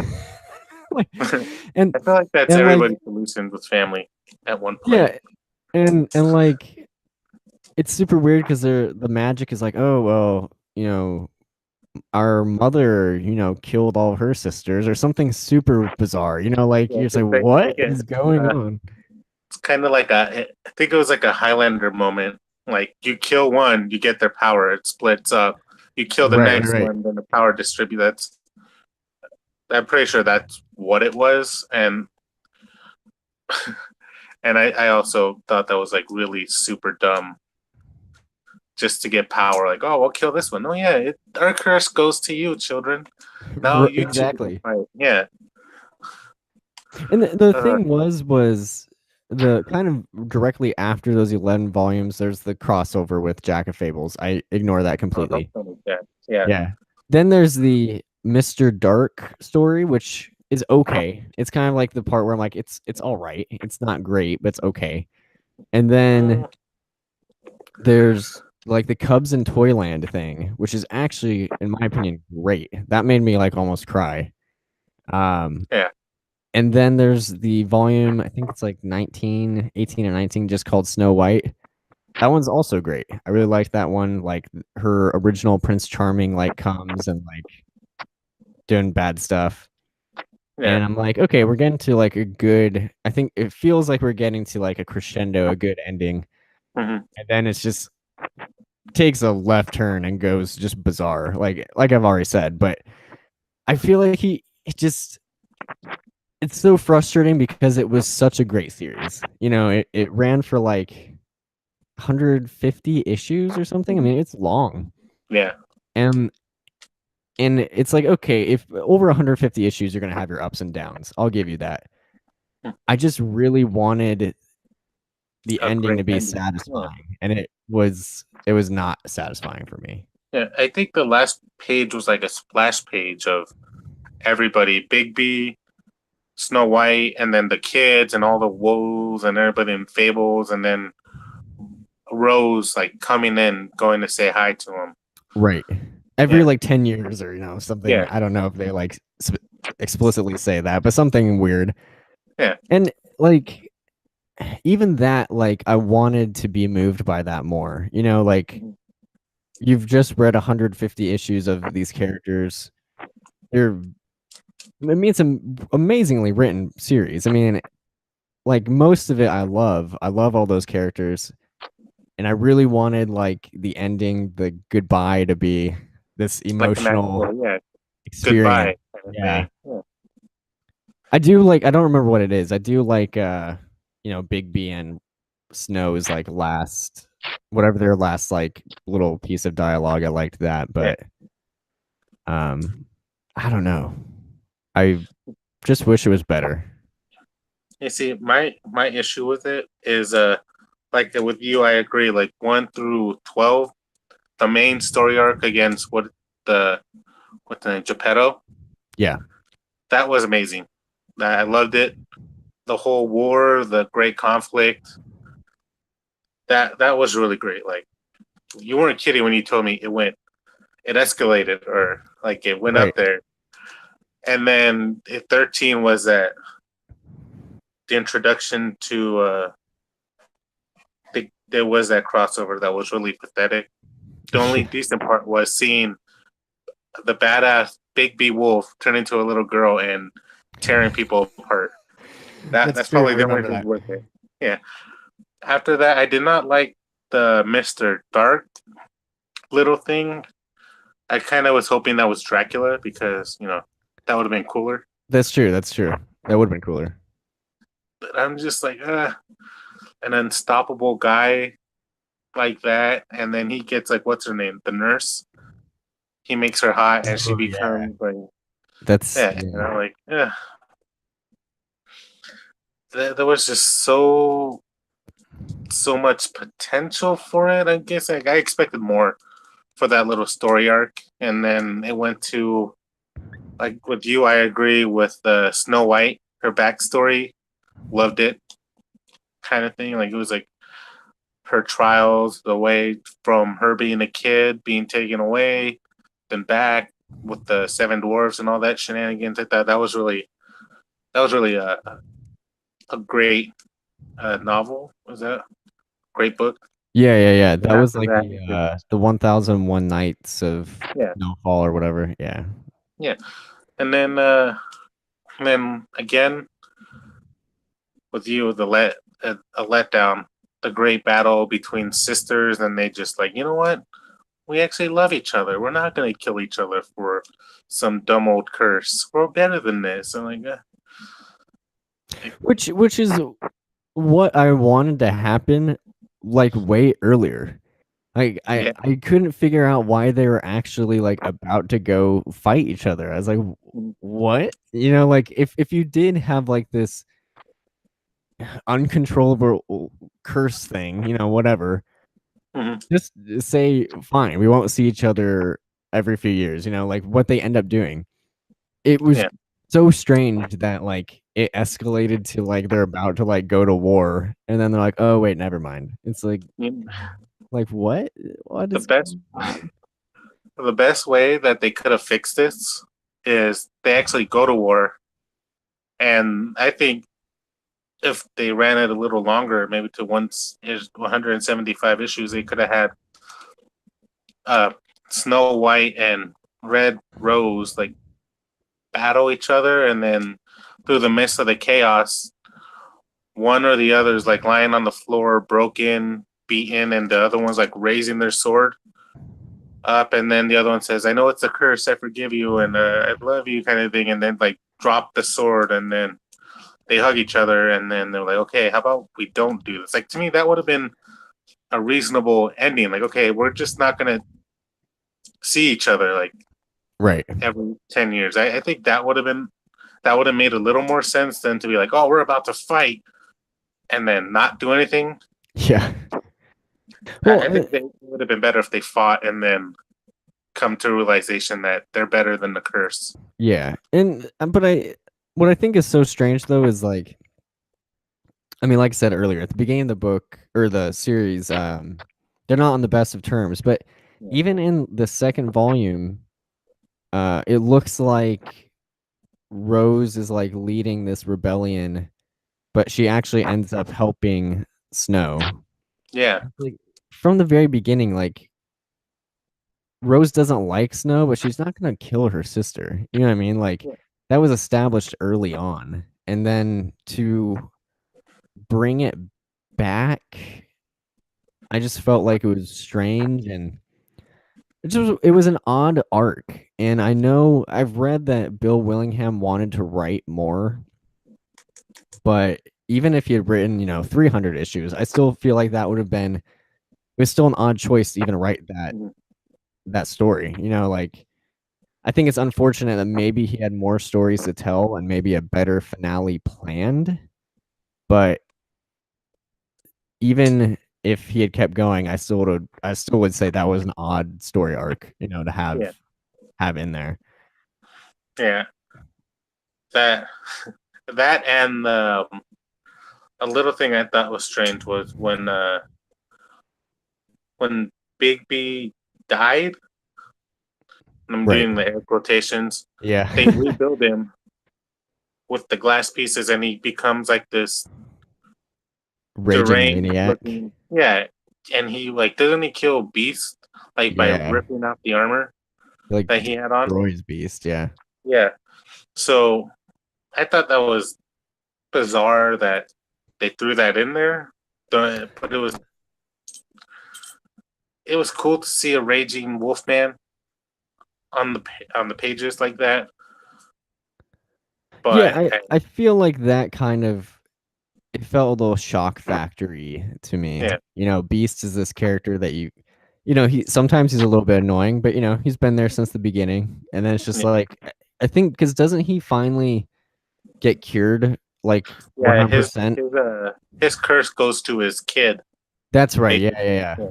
And I feel like that's everybody's solution with family at one point. Yeah, and like it's super weird because the magic is like, oh well, our mother, killed all her sisters or something super bizarre. Like you're just like, what is going on? It's kind of like I think it was like a Highlander moment. Like you kill one, you get their power. It splits up. You kill the next one, then the power distributes. I'm pretty sure that's what it was, and I also thought that was like really super dumb, just to get power. Like, oh, we'll kill this one. Oh yeah, our curse goes to you, children. Now you two can Exactly. fight. Yeah. And the Uh, thing was the kind of directly after those 11 volumes, there's the crossover with Jack of Fables. I ignore that oh, don't completely. tell me that. Yeah. Yeah. Then there's the Mr. Dark story, which is okay. It's kind of like the part where I'm like, it's all right. It's not great, but it's okay. And then Mm, there's like the Cubs and Toyland thing, which is actually, in my opinion, great. That made me like almost cry. Um, yeah. and then there's the volume, I think it's like 19, 18 or 19, just called Snow White. That one's also great. I really like that one. Like her original Prince Charming like comes and like doing bad stuff. Yeah. And I'm like, okay, we're getting to like a good, I think it feels like we're getting to like a crescendo, a good ending. Mm-hmm. And then it's just takes a left turn and goes just bizarre. Like I've already said, but I feel like it just it's so frustrating because it was such a great series. You know, it ran for like 150 issues or something. I mean, it's long. Yeah. And and it's like, okay, if over 150 issues you're going to have your ups and downs. I'll give you that. I just really wanted the A ending great to be ending. Yeah. satisfying, and it was not satisfying for me. Yeah. I think the last page was like a splash page of everybody, Bigby, Snow White, and then the kids and all the wolves and everybody in Fables, and then Rose like coming in, going to say hi to him. Right. Every Yeah. like 10 years or something. Yeah. I don't know if they like explicitly say that, but something weird. Yeah. And like even that, like I wanted to be moved by that more. You know, like Mm-hmm. you've just read 150 issues of these characters. They're I mean it's an amazingly written series. I mean, like most of it I love. I love all those characters. And I really wanted like the ending, the goodbye to be this Like an emotional actual, yeah, experience. goodbye kind of Yeah. thing. Yeah. I do like I don't remember what it is. I do like Bigby and Snow's like last whatever their last like little piece of dialogue. I liked that, Yeah. but um I don't know. I just wish it was better. You see, my issue with it is like with you, I agree. Like 1 through 12, the main story arc against the what the name, Geppetto, Yeah. that was amazing. I loved it. The whole war, the great conflict, that was really great. Like you weren't kidding when you told me it escalated or like it went Right. up there. And then 13 was that the introduction to there was that crossover that was really pathetic. The only decent part was seeing the badass Big B Wolf turn into a little girl and tearing people apart. That's That's true. I probably the only remember thing that. worth it. Yeah. After that, I did not like the Mr. Dark little thing. I kind of was hoping that was Dracula because that would have been cooler. That's true. That's true. That would have been cooler. But I'm just like, an unstoppable guy like that, and then he gets like what's her name, the nurse. He makes her hot, and she Oh yeah. becomes like That's yeah, yeah. like there was just so much potential for it. I guess like I expected more for that little story arc, and then it went to like with you. I agree with the Snow White, her backstory, loved it, kind of thing. Like it was like her trials, the way from her being a kid, being taken away, then back with the seven dwarves and all that shenanigans. I thought that was really a great novel. Was that a great book? Yeah. And That was after like that, the 1001 Nights of yeah, Snowfall or whatever. Yeah. yeah, and then again with you, a letdown, the great battle between sisters, and they just like, you know what? we actually love each other. We're not going to kill each other for some dumb old curse. We're better than this. I'm like, which is what I wanted to happen like way earlier. Like yeah, I couldn't figure out why they were actually like about to go fight each other. I was like, what? You know, like if you did have like this uncontrollable curse thing, you know, whatever, mm-hmm. just say fine, we won't see each other every few years, you know, like what they end up doing. It was Yeah. so strange that like it escalated to like they're about to like go to war and then they're like, oh wait, never mind. It's like what? What The is best, the best way that they could have fixed this is they actually go to war, and I think if they ran it a little longer, maybe to 175 issues, they could have had uh, Snow White and Red Rose like battle each other, and then through the midst of the chaos, one or the other is like lying on the floor, broken, beaten, and the other one's like raising their sword up, and then the other one says, "I know it's a curse. I forgive you, and I love you," kind of thing, and then like drop the sword, and then they hug each other, and then they're like, "Okay, how about we don't do this?" Like to me, that would have been a reasonable ending. Like, okay, we're just not gonna see each other like right? every 10 years. I think that would have made a little more sense than to be like, "Oh, we're about to fight," and then not do anything. Yeah. I, Well, I think it would have been better if they fought and then come to a realization that they're better than the curse. yeah, and but what I think is so strange though is like, I mean, like I said earlier, at the beginning of the book or the series, they're not on the best of terms. But Yeah. even in the second volume, it looks like Rose is like leading this rebellion, but she actually ends up helping Snow. Yeah. Like from the very beginning, like Rose doesn't like Snow, but she's not gonna kill her sister. You know what I mean? Like Yeah. that was established early on, and then to bring it back, I just felt like it was strange and it was an odd arc. And I know I've read that Bill Willingham wanted to write more, but even if he had written, 300 issues, I still feel like that would have been it was still an odd choice to even write Mhm. that story. Like I think it's unfortunate that maybe he had more stories to tell and maybe a better finale planned, but even if he had kept going, I still would say that was an odd story arc, to Yeah. have in there. Yeah. That that and a little thing I thought was strange was when Bigby died. I'm Right. doing the air quotations. Yeah. They rebuild him with the glass pieces, and he becomes like this Raging deranged maniac. looking. Yeah, and he like doesn't he kill Beast like by Yeah. ripping out the armor Like that he had on? destroys Beast, yeah. Yeah. So I thought that was bizarre that they threw that in there, but it was cool to see a raging Wolfman on the pages like that. Yeah, But I feel like that kind of it felt a little shock factory to me. yeah, Beast is this character that he sometimes he's a little bit annoying, but he's been there since the beginning. And then it's just yeah, like I think because doesn't he finally get cured like yeah. His 100%? his uh his curse goes to his kid. That's right. They, Yeah, yeah, yeah. yeah.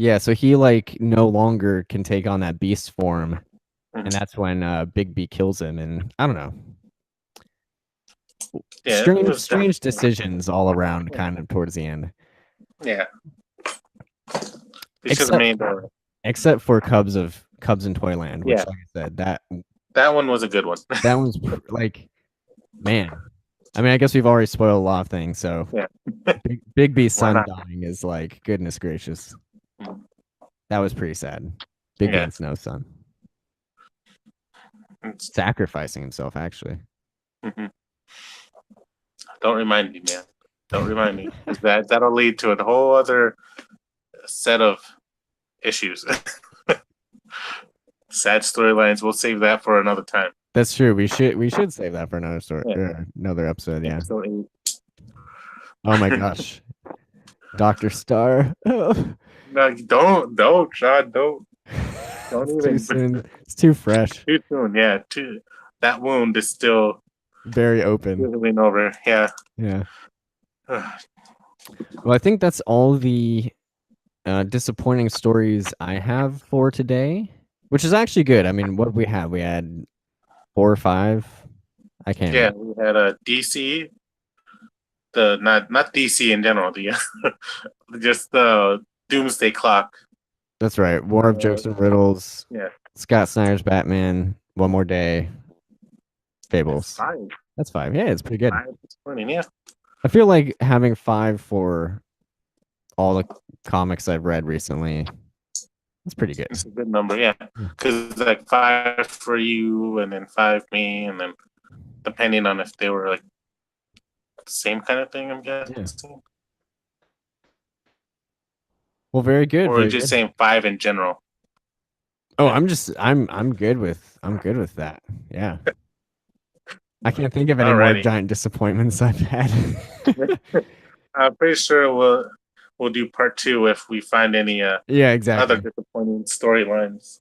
Yeah, so he like no longer can take on that beast form, and Mhm. that's when Bigby kills him. And I don't know, Yeah, it was strange decisions all around, kind of towards the end. yeah. They should have Except made except for Cubs in Toyland, yeah. which, like I said, that That one was a good one. that one's like, man. I mean, I guess we've already spoiled a lot of things. So Yeah. Bigby's Why son not? dying is like, goodness gracious, that was pretty sad. Bigby Yeah. and Snow's son It's- sacrificing himself, actually. mhm. Don't remind me, man. Don't remind me, because that'll lead to a whole other set of issues. Sad storylines. We'll save that for another time. That's true. We should save that for another story, Yeah. another episode. Yeah. Episode 8. Oh my gosh, Doctor Star. Oh. No, don't, John, don't It's too even. soon. It's too fresh. Too soon. Yeah, that wound is still Very open. healing over. Yeah. Yeah. Well, I think that's all the disappointing stories I have for today, which is actually good. I mean, what did we have? We had 4 or 5. I can't. Yeah, remember. we had a DC. The not DC in general. The just the Doomsday Clock. That's right. War of Jokes and Riddles. Yeah. Scott Snyder's Batman. One More Day. Fables. That's 5. That's 5. Yeah, it's pretty good. 5 disappointing. Yeah. I feel like having 5 for all the comics I've read recently. That's pretty good. It's a good number, yeah. Because like 5 for you, and then 5 me, and then depending on if they were like the same kind of thing, I'm guessing. Yeah. Well, very good. Or very just good. saying 5 in general. Oh, I'm good with that. Yeah. I can't think of any more giant disappointments I've had. I'm pretty sure we'll do part 2 if we find any exactly. other disappointing storylines.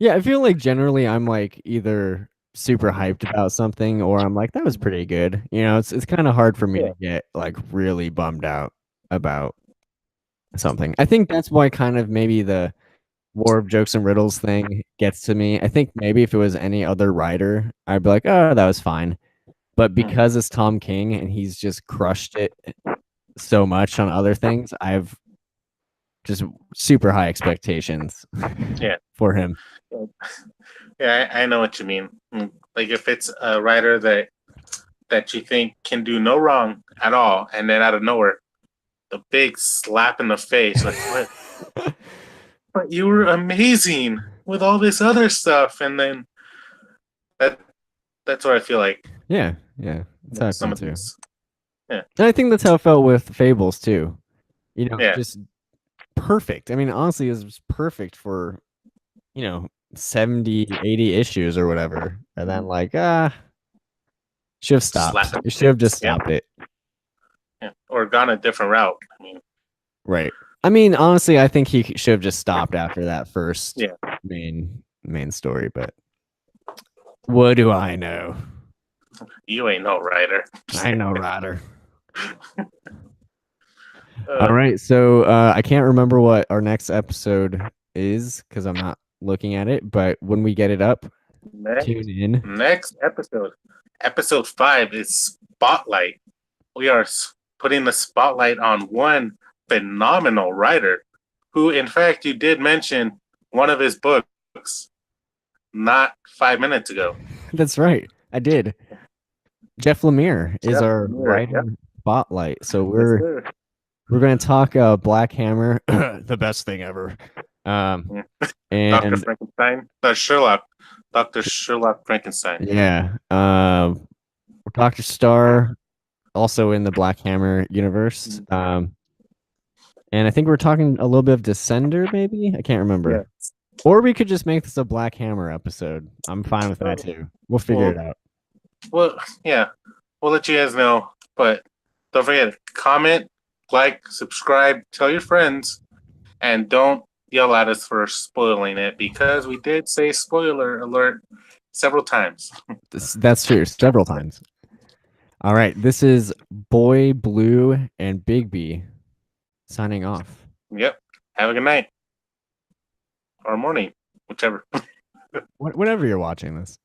Yeah, I feel like generally I'm like either super hyped about something or I'm like that was pretty good. You know, it's kind of hard for me to get like really bummed out about something. I think that's why kind of maybe the War of Jokes and Riddles thing gets to me. I think maybe if it was any other writer, I'd be like, oh, that was fine. But because it's Tom King and he's just crushed it so much on other things, I've just super high expectations for him. Yeah, I know what you mean. Like if it's a writer that you think can do no wrong at all, and then out of nowhere, the big slap in the face, like what? But you were amazing with all this other stuff, and then that's what I feel like. Yeah, that's how I feel too. Yeah, and I think that's how it felt with Fables too. You know, just perfect. I mean, honestly, it was perfect for 70, 80 issues or whatever, and then like should have stopped. You should have just stopped it. Yeah, or gone a different route. I mean, right. I mean, honestly, I think he should have just stopped after that first main story, but what do I know? You ain't no writer. I ain't no writer. All right, so I can't remember what our next episode is because I'm not looking at it, but when we get it up, tune in. Next episode 5 is Spotlight. We are putting the spotlight on one phenomenal writer who, in fact, you did mention one of his books not 5 minutes ago. That's right. I did. Jeff Lemire is our writer spotlight. So we're going to talk Black Hammer, the best thing ever. And Dr. Frankenstein, Dr. Sherlock Frankenstein. Yeah. Dr. Star, also in the Black Hammer universe. And I think we're talking a little bit of Descender, maybe? I can't remember. Yes. Or we could just make this a Black Hammer episode. I'm fine with that too. We'll figure it out. Well, yeah. We'll let you guys know. But don't forget, comment, like, subscribe, tell your friends, and don't yell at us for spoiling it because we did say spoiler alert several times. That's true. Several times. All right. This is Boy Blue and Bigby signing off. Yep. Have a good night. Or morning. Whichever. Whenever you're watching this.